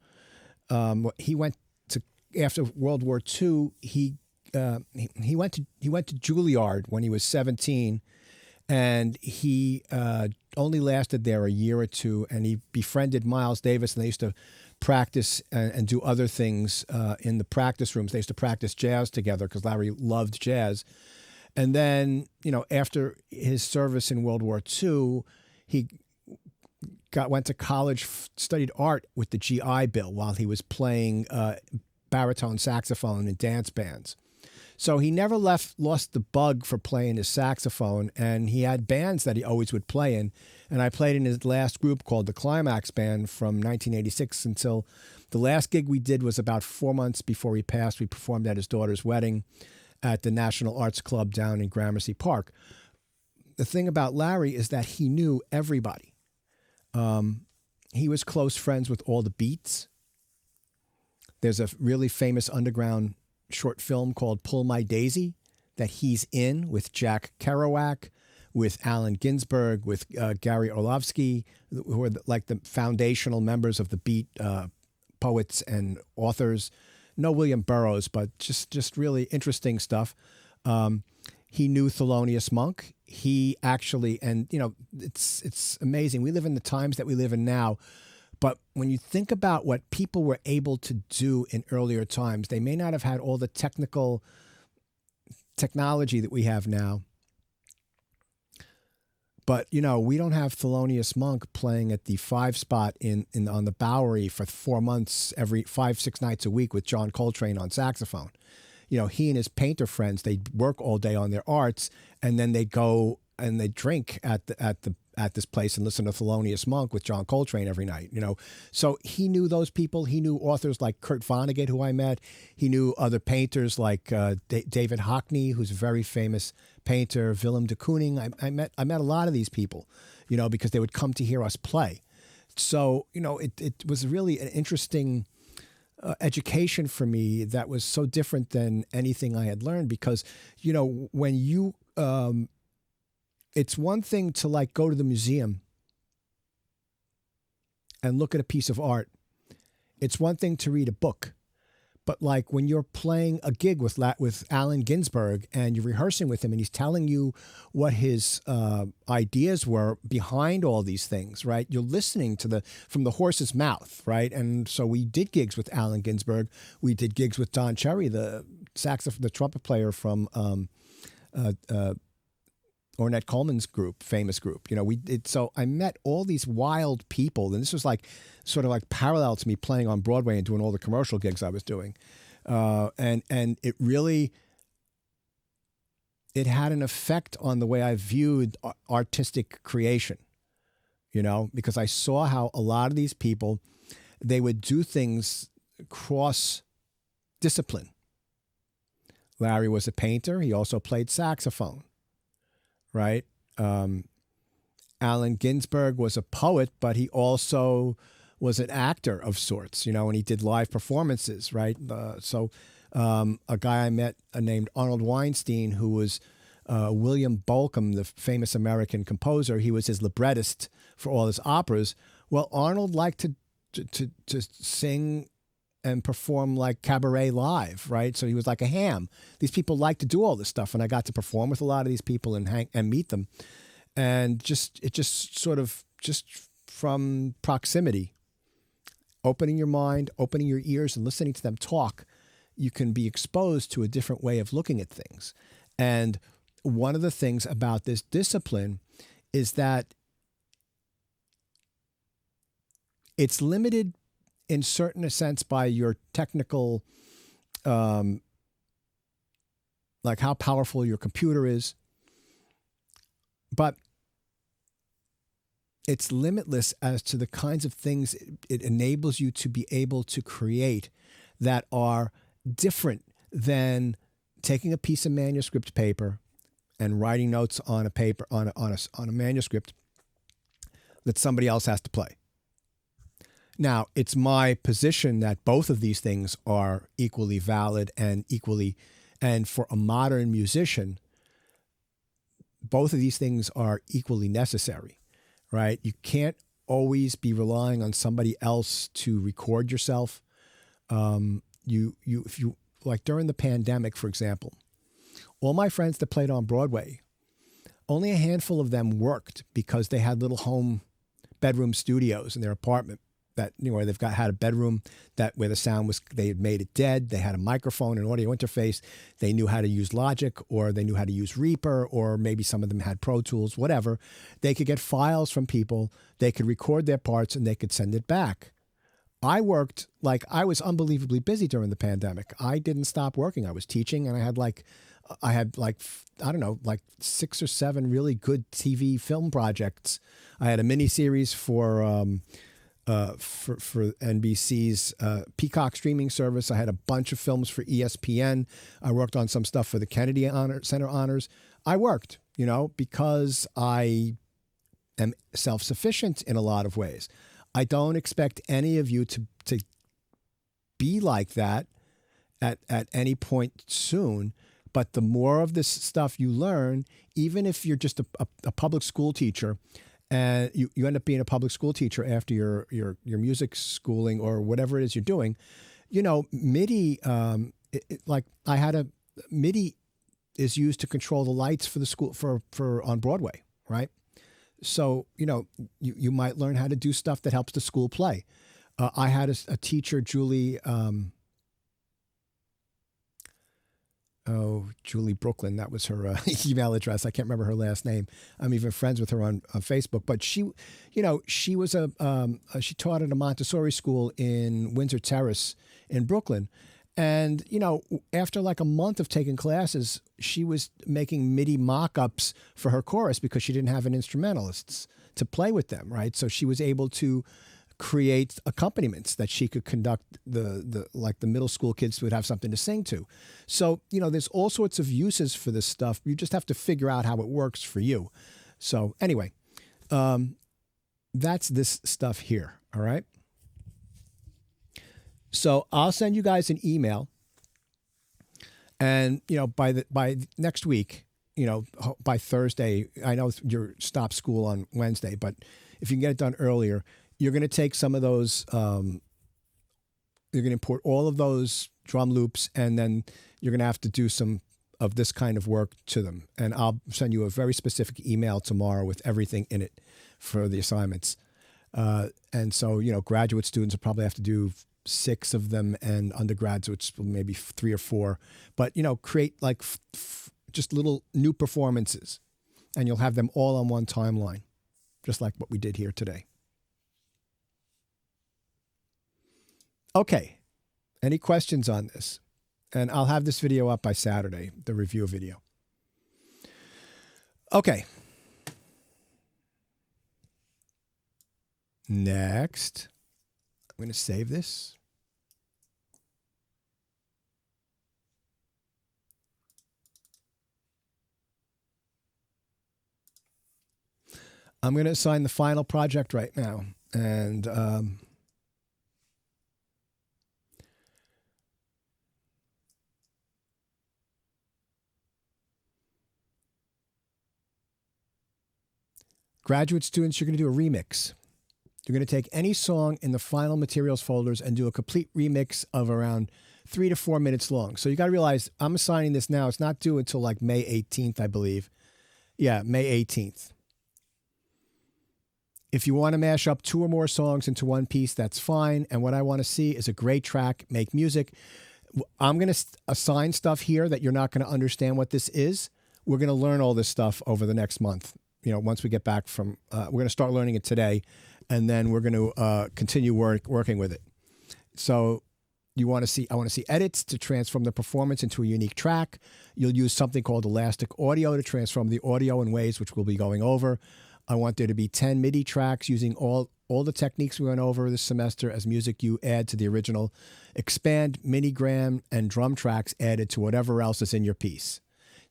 He went to after World War II. He went to Juilliard when he was 17, and he only lasted there a year or two. And he befriended Miles Davis, and they used to practice and do other things in the practice rooms. They used to practice jazz together because Larry loved jazz. And then, after his service in World War II, he went to college, studied art with the GI Bill while he was playing baritone saxophone in dance bands. So he never lost the bug for playing his saxophone, and he had bands that he always would play in. And I played in his last group called the Climax Band from 1986 until the last gig we did was about 4 months before he passed. We performed at his daughter's wedding at the National Arts Club down in Gramercy Park. The thing about Larry is that he knew everybody. He was close friends with all the Beats. There's a really famous underground short film called Pull My Daisy that he's in with Jack Kerouac, with Allen Ginsberg, with Gary Orlovsky, who are like the foundational members of the Beat poets and authors. No William Burroughs, but just really interesting stuff. He knew Thelonious Monk. He actually, and it's amazing. We live in the times that we live in now, but when you think about what people were able to do in earlier times, they may not have had all the technology that we have now. But we don't have Thelonious Monk playing at the 5 spot on the Bowery for 4 months, every 5-6 nights a week with John Coltrane on saxophone. He and his painter friends, they work all day on their arts, and then they go and they drink at this place and listen to Thelonious Monk with John Coltrane every night. So he knew those people. He knew authors like Kurt Vonnegut, who I met. He knew other painters like David Hockney, who's a very famous painter. Willem de Kooning. I met a lot of these people, because they would come to hear us play. So it was really an interesting education for me that was so different than anything I had learned, because when you it's one thing to like go to the museum and look at a piece of art. It's one thing to read a book. But like when you're playing a gig with Allen Ginsberg and you're rehearsing with him and he's telling you what his ideas were behind all these things, right? You're listening from the horse's mouth, right? And so we did gigs with Allen Ginsberg. We did gigs with Don Cherry, the trumpet player from Ornette Coleman's group, famous group. So I met all these wild people, and this was like sort of like parallel to me playing on Broadway and doing all the commercial gigs I was doing. And it really, it had an effect on the way I viewed artistic creation, because I saw how a lot of these people, they would do things cross discipline. Larry was a painter. He also played saxophone. Right. Allen Ginsberg was a poet, but he also was an actor of sorts, and he did live performances. Right. So a guy I met named Arnold Weinstein, who was William Bolcom, the famous American composer. He was his librettist for all his operas. Well, Arnold liked to sing and perform like cabaret live, right? So he was like a ham. These people like to do all this stuff, and I got to perform with a lot of these people and meet them, and it just sort of from proximity, opening your mind, opening your ears, and listening to them talk, you can be exposed to a different way of looking at things. And one of the things about this discipline is that it's limited in certain sense by your technical like how powerful your computer is. But it's limitless as to the kinds of things it enables you to be able to create that are different than taking a piece of manuscript paper and writing notes on a paper on a manuscript that somebody else has to play. Now, it's my position that both of these things are equally valid and for a modern musician, both of these things are equally necessary, right? You can't always be relying on somebody else to record yourself. If you like during the pandemic, for example, all my friends that played on Broadway, only a handful of them worked because they had little home bedroom studios in their apartment that, where they've had a bedroom where the sound was, they had made it dead. They had a microphone and audio interface. They knew how to use Logic, or they knew how to use Reaper, or maybe some of them had Pro Tools, whatever. They could get files from people. They could record their parts and they could send it back. I worked, I was unbelievably busy during the pandemic. I didn't stop working. I was teaching, and I had I don't know, 6 or 7 really good TV film projects. I had a mini series for NBC's Peacock streaming service. I had a bunch of films for ESPN. I worked on some stuff for the Kennedy Center Honors. I worked, because I am self-sufficient in a lot of ways. I don't expect any of you to be like that at any point soon. But the more of this stuff you learn, even if you're just a public school teacher, and you end up being a public school teacher after your music schooling or whatever it is you're doing, MIDI, MIDI is used to control the lights for the school for on Broadway, right? So, you might learn how to do stuff that helps the school play. I had a teacher, Julie, Julie Brooklyn, that was her email address. I can't remember her last name. I'm even friends with her on Facebook. But she, she was she taught at a Montessori school in Windsor Terrace in Brooklyn. And, after a month of taking classes, she was making MIDI mock-ups for her chorus because she didn't have an instrumentalist to play with them, right? So she was able to create accompaniments that she could conduct the middle school kids would have something to sing to. So, there's all sorts of uses for this stuff. You just have to figure out how it works for you. So anyway, that's this stuff here. All right. So I'll send you guys an email, and, by next week, by Thursday, I know you're stop school on Wednesday, but if you can get it done earlier, you're going to take some of those, you're going to import all of those drum loops, and then you're going to have to do some of this kind of work to them. And I'll send you a very specific email tomorrow with everything in it for the assignments. And so, graduate students will probably have to do 6 of them, and undergraduates maybe 3 or 4. But, create just little new performances, and you'll have them all on one timeline, just like what we did here today. Okay, any questions on this? And I'll have this video up by Saturday, the review video. Okay. Next, I'm going to save this. I'm going to assign the final project right now. And graduate students, you're going to do a remix. You're going to take any song in the final materials folders and do a complete remix of around 3 to 4 minutes long. So you got to realize I'm assigning this now. It's not due until May 18th, I believe. Yeah, May 18th. If you want to mash up 2 or more songs into one piece, that's fine. And what I want to see is a great track, make music. I'm going to assign stuff here that you're not going to understand what this is. We're going to learn all this stuff over the next month. Once we get back from, we're going to start learning it today, and then we're going to continue working with it. So I want to see edits to transform the performance into a unique track. You'll use something called elastic audio to transform the audio in ways which we'll be going over. I want there to be 10 MIDI tracks using all the techniques we went over this semester as music you add to the original. Expand minigram and drum tracks added to whatever else is in your piece.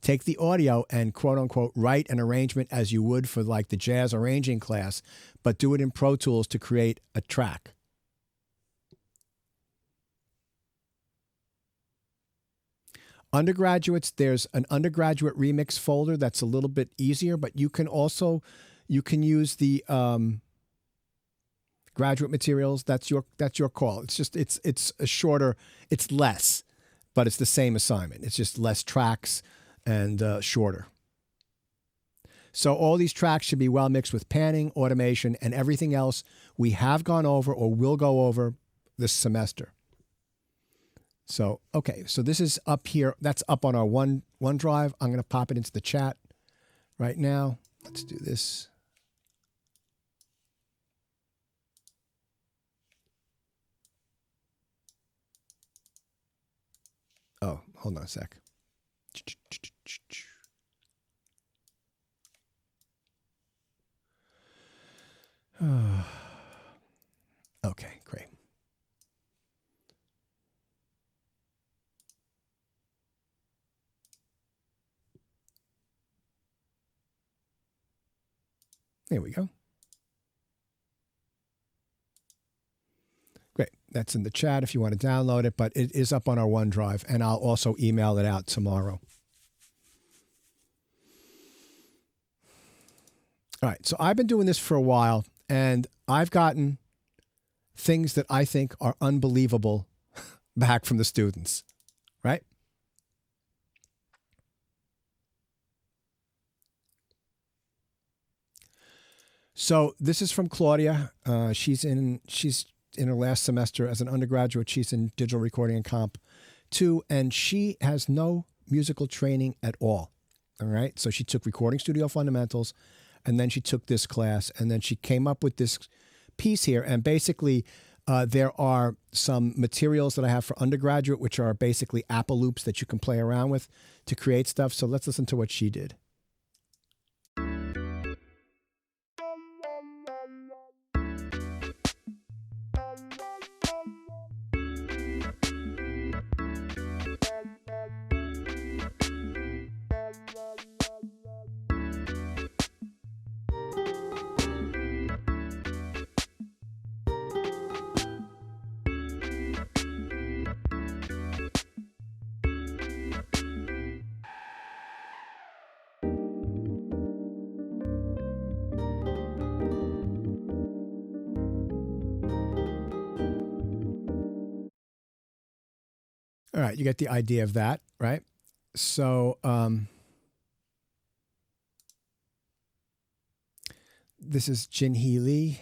Take the audio and quote unquote write an arrangement as you would for like the jazz arranging class, but do it in Pro Tools to create a track. Undergraduates, there's an undergraduate remix folder that's a little bit easier, but you can use the graduate materials. That's your call. It's a shorter, it's less, but it's the same assignment. It's just less tracks and shorter. So all these tracks should be well mixed with panning, automation, and everything else we have gone over or will go over this semester. So, okay, so this is up here. That's up on our OneDrive. I'm going to pop it into the chat right now. Let's do this. Oh, hold on a sec. Okay, great. There we go. Great. That's in the chat if you want to download it, but it is up on our OneDrive, and I'll also email it out tomorrow. All right. So I've been doing this for a while, and I've gotten things that I think are unbelievable back from the students, right? So this is from Claudia. She's in her last semester as an undergraduate. She's in digital recording and comp 2, and she has no musical training at all. All right. So she took recording studio fundamentals, and then she took this class, and then she came up with this piece here. And basically, there are some materials that I have for undergraduate, which are basically Apple loops that you can play around with to create stuff. So let's listen to what she did. All right, you get the idea of that, right? So this is Jin Hee Lee.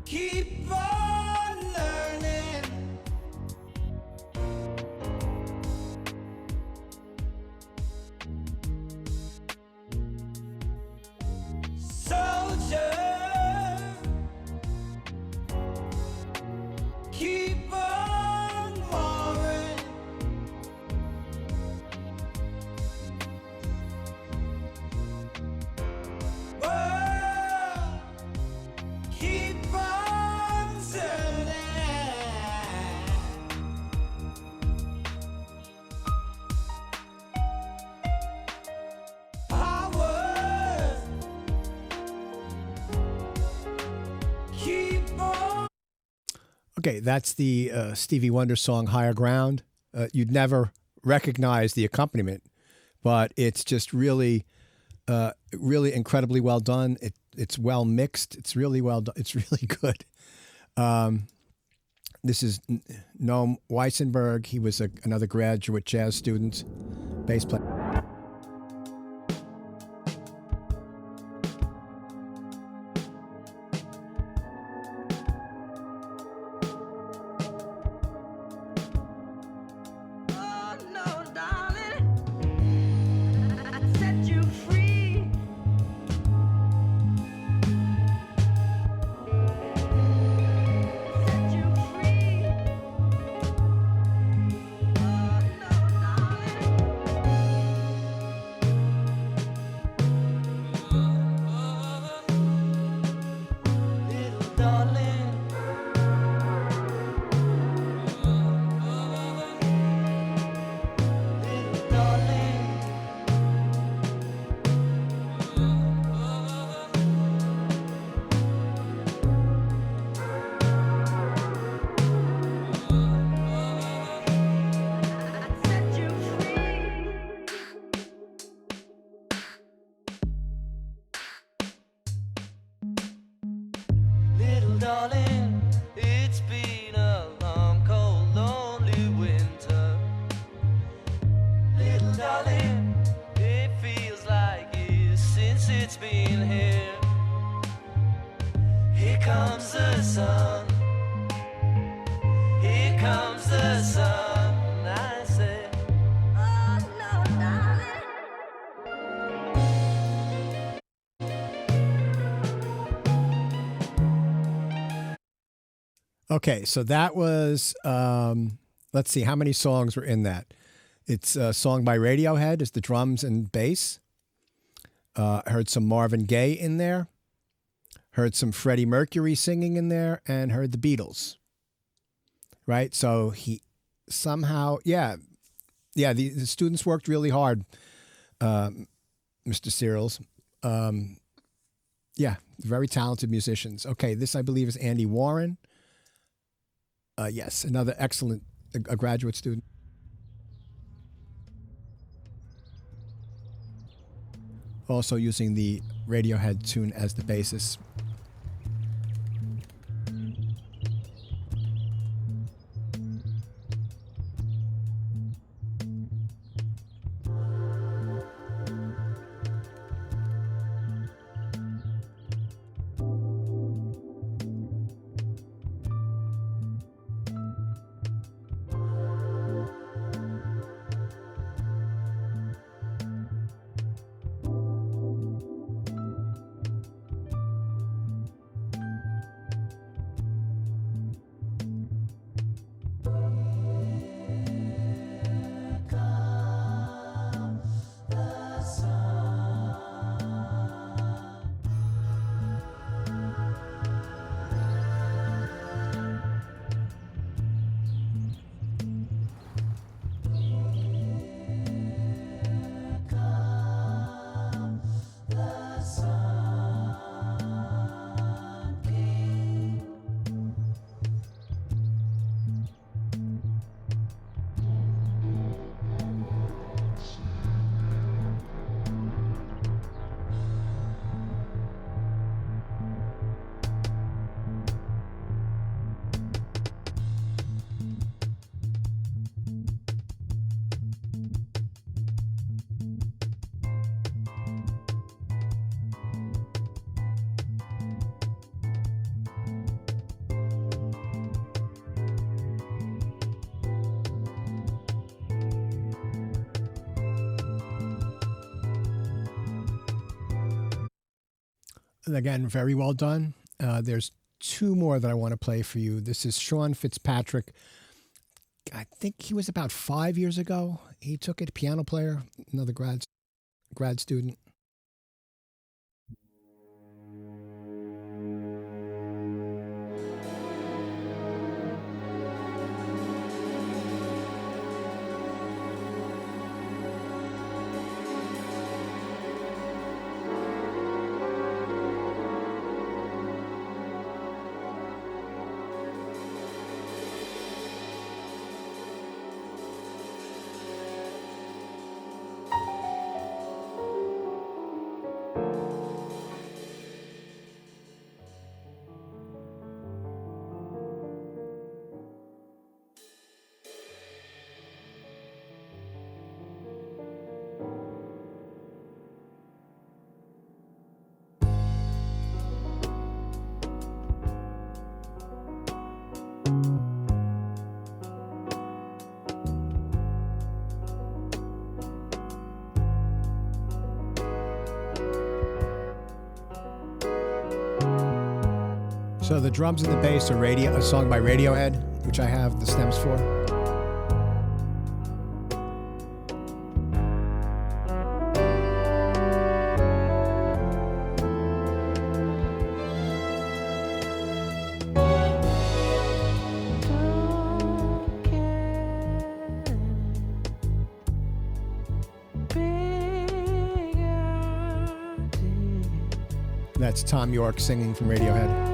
Keep on learning. Soldier, keep on warring. World, keep on Okay, that's the Stevie Wonder song "Higher Ground." You'd never recognize the accompaniment, but it's just really, really incredibly well done. It's well mixed. It's really well done. It's really good. This is Noam Weissenberg. He was another graduate jazz student, bass player. Oh no, darling, I set you free. Set you free. Oh no, darling. Little darling. Little darling. I set you free. Little darling, it's been a long, cold, lonely winter. Little darling, it feels like years since it's been here. Here comes the sun. Here comes the sun. I say, oh no, darling. Okay, so that was, let's see, how many songs were in that? It's a song by Radiohead, is the drums and bass. I heard some Marvin Gaye in there. Heard some Freddie Mercury singing in there, and heard the Beatles. Right? So he somehow, the students worked really hard, Mr. Searles. Very talented musicians. Okay, this I believe is Andy Warren. Yes, another excellent, a graduate student. Also using the Radiohead tune as the basis. And again, very well done. There's two more that I want to play for you. This is Sean Fitzpatrick. I think he was about 5 years ago. He took it, piano player, another grad student. So the drums and the bass are a song by Radiohead, which I have the stems for. That's Tom York singing from Radiohead.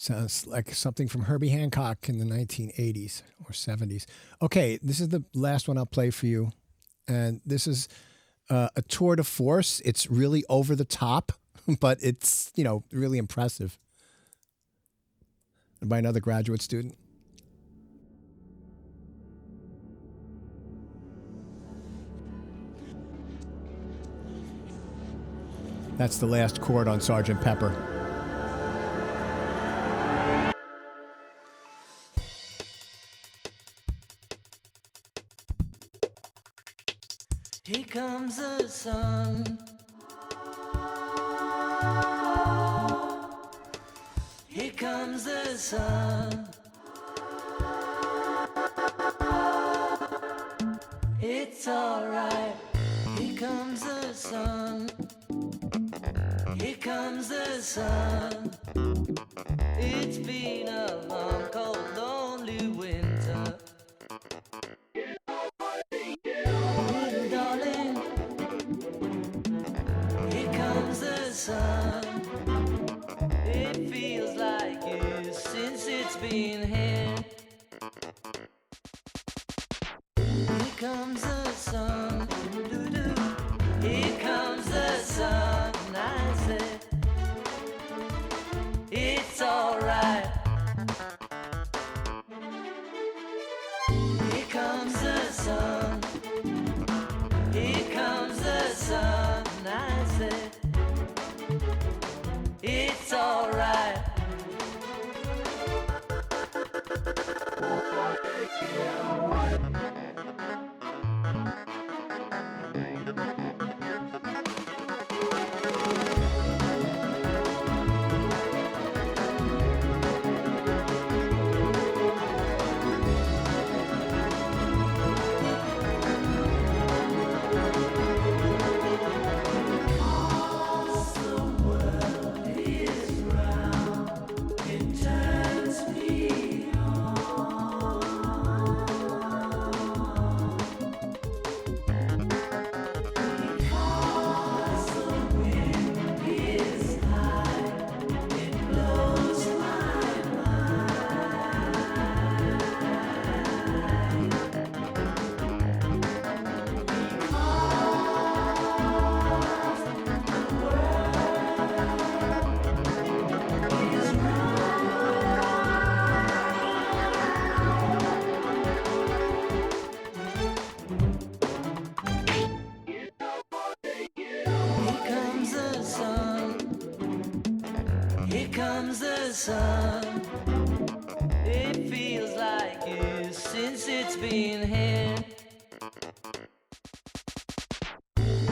Sounds like something from Herbie Hancock in the 1980s or 70s. Okay, this is the last one I'll play for you. And this is a tour de force. It's really over the top, but it's, really impressive. By another graduate student. That's the last chord on Sgt. Pepper. Here comes the sun. Here comes the sun. It's alright. Here comes the sun. Here comes the sun. It's been a long, cold, lonely winter. Little darling, here comes the sun. It feels like years since it's been here. Here comes the sun. Doo-doo. Here comes the sun. I said, it's alright. Here comes the sun. Here comes the sun. I said, it's alright. Sun. It feels like years since it's been here.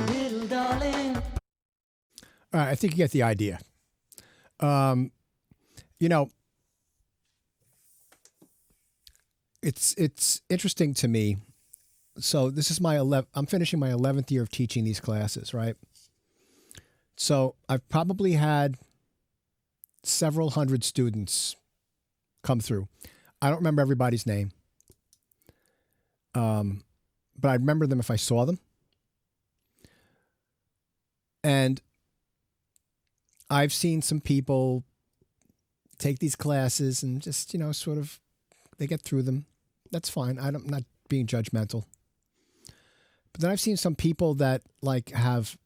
Little darling. All right, I think you get the idea. It's interesting to me. So this is I'm finishing my 11th year of teaching these classes, right? So I've probably had several hundred students come through. I don't remember everybody's name. But I remember them if I saw them. And I've seen some people take these classes and just, sort of, they get through them. That's fine. I'm not being judgmental. But then I've seen some people that have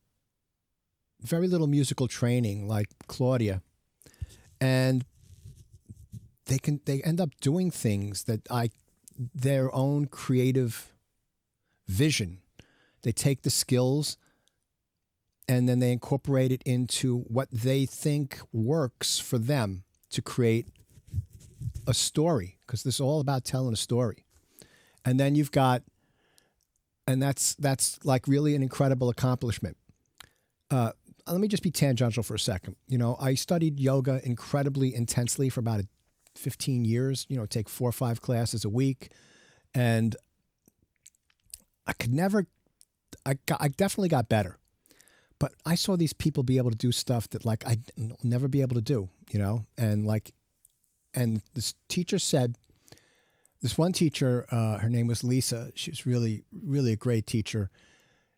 very little musical training, like Claudia. And they end up doing things that their own creative vision. They take the skills and then they incorporate it into what they think works for them to create a story, because this is all about telling a story. And then you've got, and that's like really an incredible accomplishment. Let me just be tangential for a second. You know, I studied yoga incredibly intensely for about 15 years, you know, take 4 or 5 classes a week. And I could never, I definitely got better. But I saw these people be able to do stuff that like I'd never be able to do, you know? And like, and this teacher said, this one teacher, her name was Lisa. She was really, really a great teacher.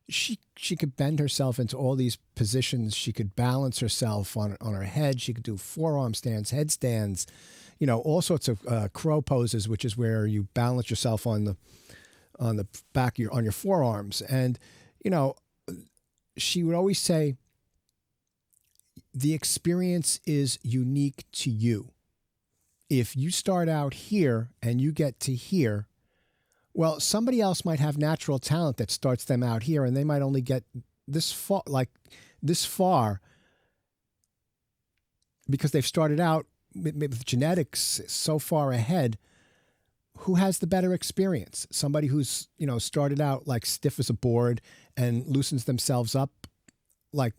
She could bend herself into all these positions. She could balance herself on her head. She could do forearm stands, headstands, you know, all sorts of crow poses, which is where you balance yourself on the back of on your forearms. And, you know, she would always say, the experience is unique to you. If you start out here and you get to here, well, somebody else might have natural talent that starts them out here, and they might only get this far, because they've started out with genetics so far ahead. Who has the better experience? Somebody who's, you know, started out like stiff as a board and loosens themselves up like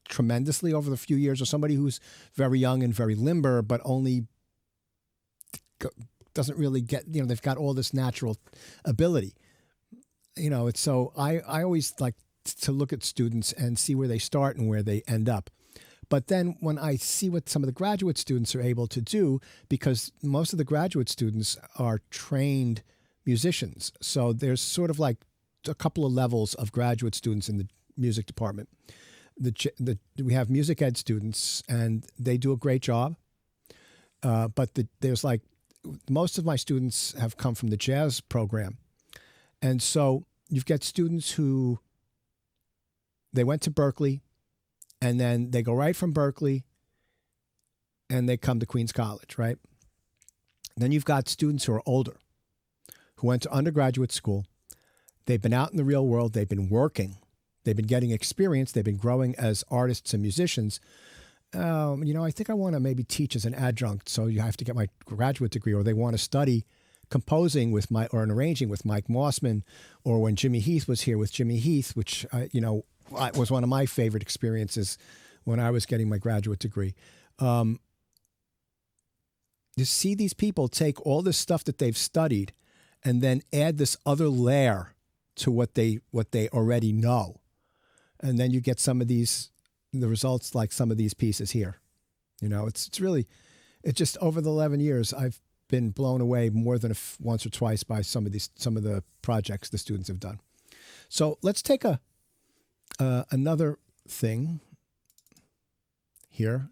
tremendously over the few years, or somebody who's very young and very limber, but only doesn't really get, you know, they've got all this natural ability. You know, it's so I always like to look at students and see where they start and where they end up. But then when I see what some of the graduate students are able to do, because most of the graduate students are trained musicians. So there's sort of like a couple of levels of graduate students in the music department. We have music ed students, and they do a great job. But there's like, most of my students have come from the jazz program. And so you've got students who, they went to Berkeley, and then they go right from Berkeley and they come to Queens College, right? Then you've got students who are older, who went to undergraduate school. They've been out in the real world. They've been working. They've been getting experience. They've been growing as artists and musicians. You know, I think I want to maybe teach as an adjunct, so you have to get my graduate degree, or they want to study composing with or arranging with Mike Mossman, or when Jimmy Heath was here with Jimmy Heath, which, you know, was one of my favorite experiences when I was getting my graduate degree. To see these people take all this stuff that they've studied and then add this other layer to what they already know. And then you get some of these, the results like some of these pieces here. You know, it's just over the 11 years, I've been blown away more than once or twice by some of the projects the students have done. So let's take another thing here.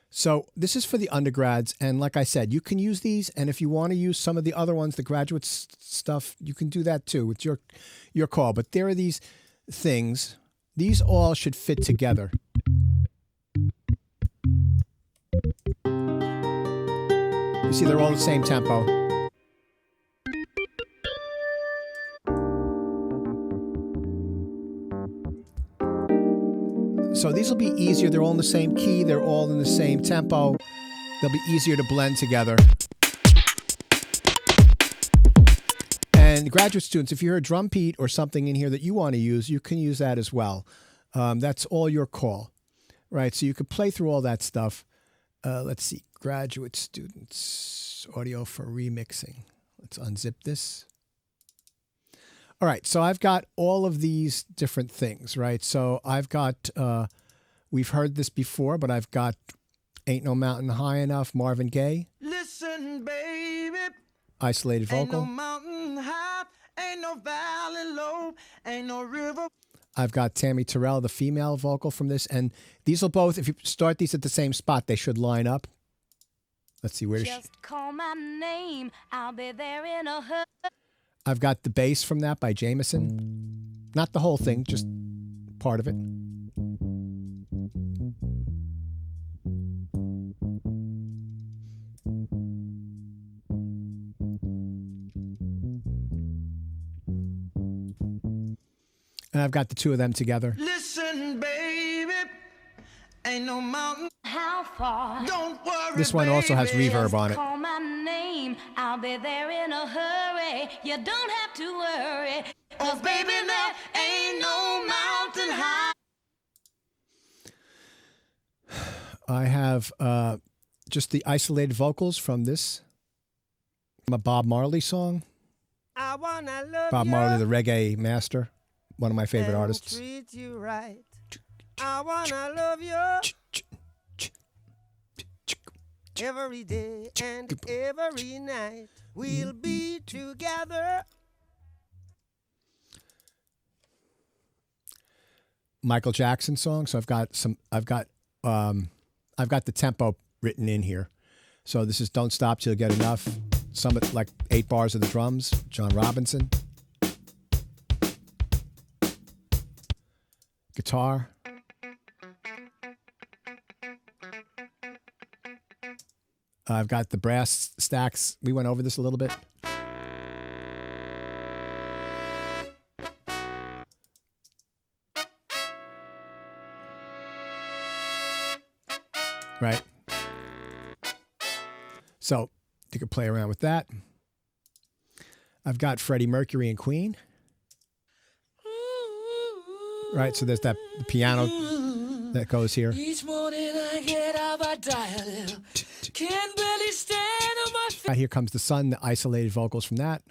So this is for the undergrads, and like I said, you can use these, and if you want to use some of the other ones, the graduate stuff, you can do that too. It's your call. But there are these things. These all should fit together. You see, they're all the same tempo. So these will be easier. They're all in the same key. They're all in the same tempo. They'll be easier to blend together. And graduate students, if you hear a drum beat or something in here that you want to use, you can use that as well. That's all your call, right? So you could play through all that stuff. Let's see. Graduate students, audio for remixing. Let's unzip this. All right, so I've got all of these different things, right? So I've got, we've heard this before, but I've got Ain't No Mountain High Enough, Marvin Gaye. Listen, baby. Isolated vocal. Ain't no mountain high, ain't no valley low, ain't no river. I've got Tammy Terrell, the female vocal from this. And these will both, if you start these at the same spot, they should line up. Let's see, where Just call my name, I'll be there in a hurry. I've got the bass from that by Jameson. Not the whole thing, just part of it. And I've got the two of them together. Listen, baby, ain't no mountain. How far? Don't worry. This one also has baby. reverb on it. Call my name, I'll be there in a hurry. You don't have to worry, 'cause baby, there ain't no mountain high. I have just the isolated vocals from this. From a Bob Marley song. I wanna love Bob you Marley, the reggae master, one of my favorite and artists. treat you right. I wanna love you every day and every night. We'll be together. Michael Jackson song. So I've got the tempo written in here. So this is Don't Stop Till You Get Enough. Some like 8 bars of the drums, John Robinson. Guitar. I've got the brass stacks. We went over this a little bit. Right. So you could play around with that. I've got Freddie Mercury and Queen. Right, so there's that piano that goes here. Each morning I get up, I die a little. Can barely stand on my feet. Here Comes the Sun, the isolated vocals from that.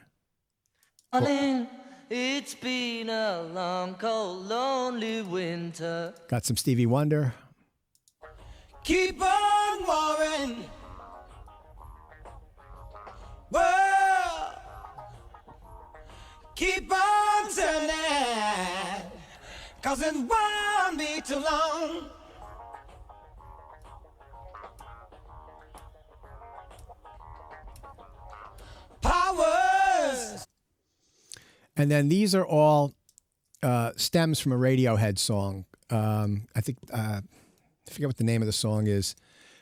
Darling, it's been a long, cold, lonely winter. Got some Stevie Wonder. Keep on warring. World, keep on turning. 'Cause it won't be too long. Powers. And then these are all stems from a Radiohead song. I think, I forget what the name of the song is,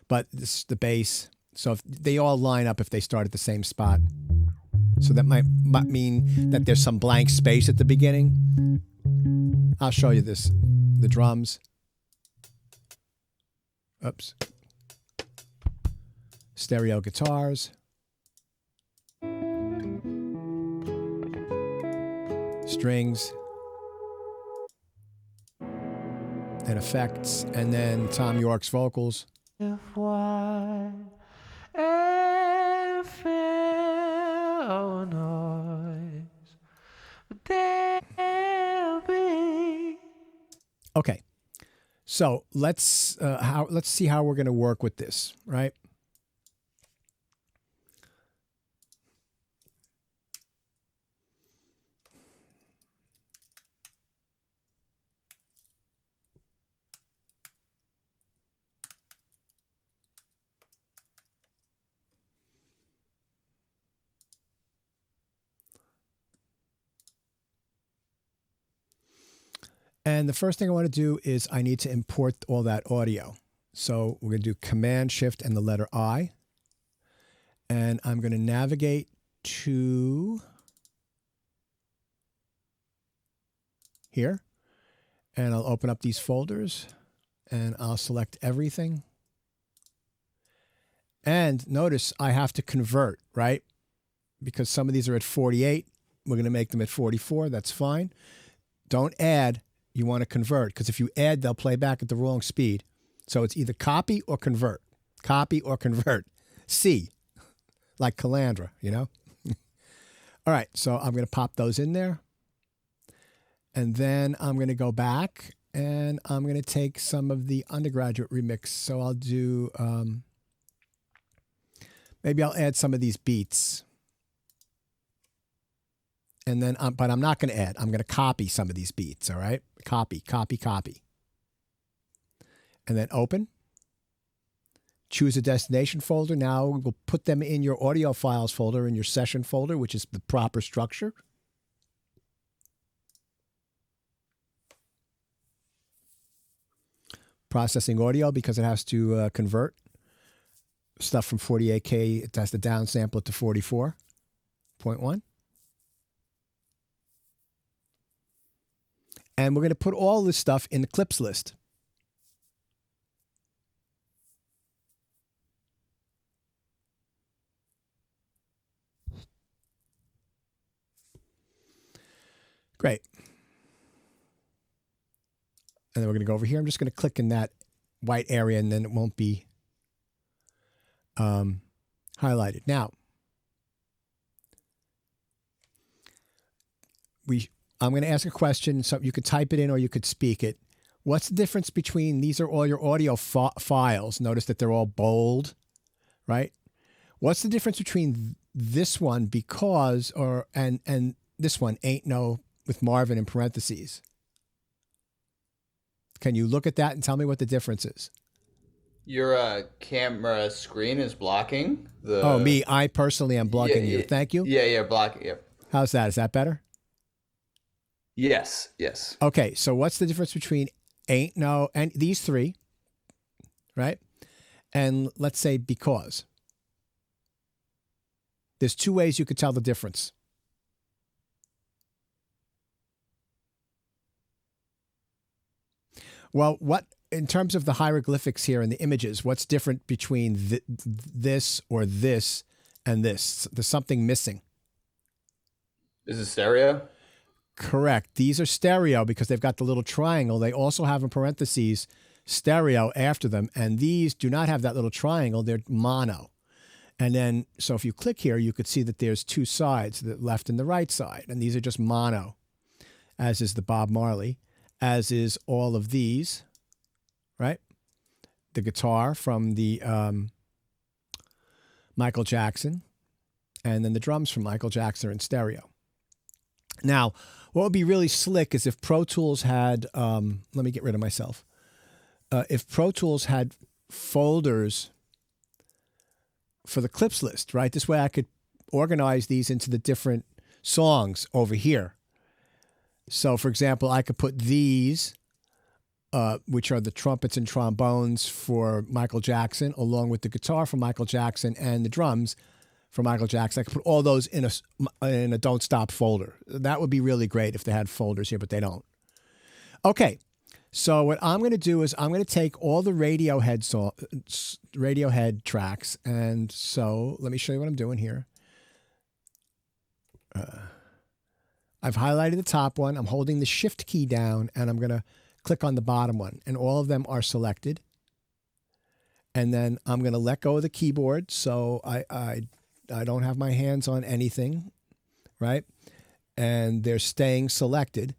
but this is the bass. So if they all line up if they start at the same spot. So that might mean that there's some blank space at the beginning. I'll show you this. The drums. Oops. Stereo guitars. Strings. And effects. And then Tom York's vocals. Okay, so let's see how we're going to work with this, right? And the first thing I want to do is I need to import all that audio. So we're going to do Command Shift and the letter I. And I'm going to navigate to here. And I'll open up these folders. And I'll select everything. And notice I have to convert, right? Because some of these are at 48. We're going to make them at 44. That's fine. Don't add. You want to convert, because if you add, they'll play back at the wrong speed. So it's either copy or convert. Copy or convert. C, like Calandra, you know? All right, so I'm going to pop those in there. And then I'm going to go back, and I'm going to take some of the undergraduate remix. So I'll do, maybe I'll add some of these beats. And then, but I'm not going to add. I'm going to copy some of these beats, all right? Copy, copy, copy. And then open. Choose a destination folder. Now we'll put them in your audio files folder, in your session folder, which is the proper structure. Processing audio, because it has to convert stuff from 48K. It has to downsample it to 44.1. And we're going to put all this stuff in the clips list. Great. And then we're going to go over here. I'm just going to click in that white area, and then it won't be highlighted. Now, I'm going to ask a question. So you could type it in or you could speak it. What's the difference between, these are all your audio files. Notice that they're all bold, right? What's the difference between this one, because, and this one, Ain't No, with Marvin in parentheses? Can you look at that and tell me what the difference is? Your camera screen is blocking the. Oh, me. I personally am blocking you. Thank you. Yeah, blocking. Yep. How's that? Is that better? Yes. Okay, so what's the difference between Ain't No and these three, right? And let's say because. There's two ways you could tell the difference. Well, what, in terms of the hieroglyphics here and the images, what's different between this or this and this? There's something missing. Is it stereo? Correct. These are stereo because they've got the little triangle. They also have in parentheses stereo after them. And these do not have that little triangle. They're mono. And then, so if you click here, you could see that there's two sides, the left and the right side. And these are just mono, as is the Bob Marley, as is all of these, right? The guitar from the Michael Jackson, and then the drums from Michael Jackson are in stereo. Now, what would be really slick is if Pro Tools had, let me get rid of myself. If Pro Tools had folders for the clips list, right? This way I could organize these into the different songs over here. So, for example, I could put these, which are the trumpets and trombones for Michael Jackson, along with the guitar for Michael Jackson and the drums for Michael Jackson. I could put all those in a Don't Stop folder. That would be really great if they had folders here, but they don't. Okay, so what I'm going to do is I'm going to take all the Radiohead tracks, and so let me show you what I'm doing here. I've highlighted the top one. I'm holding the Shift key down, and I'm going to click on the bottom one, and all of them are selected. And then I'm going to let go of the keyboard, so I don't have my hands on anything, right? And they're staying selected.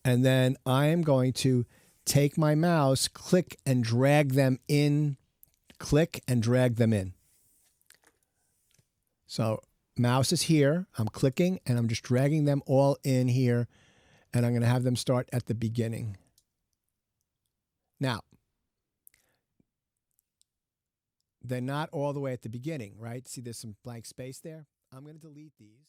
And then I am going to take my mouse, click and drag them in, click and drag them in. So mouse is here, I'm clicking, and I'm just dragging them all in here, and I'm going to have them start at the beginning. Now, they're not all the way at the beginning, right? See, there's some blank space there. I'm going to delete these.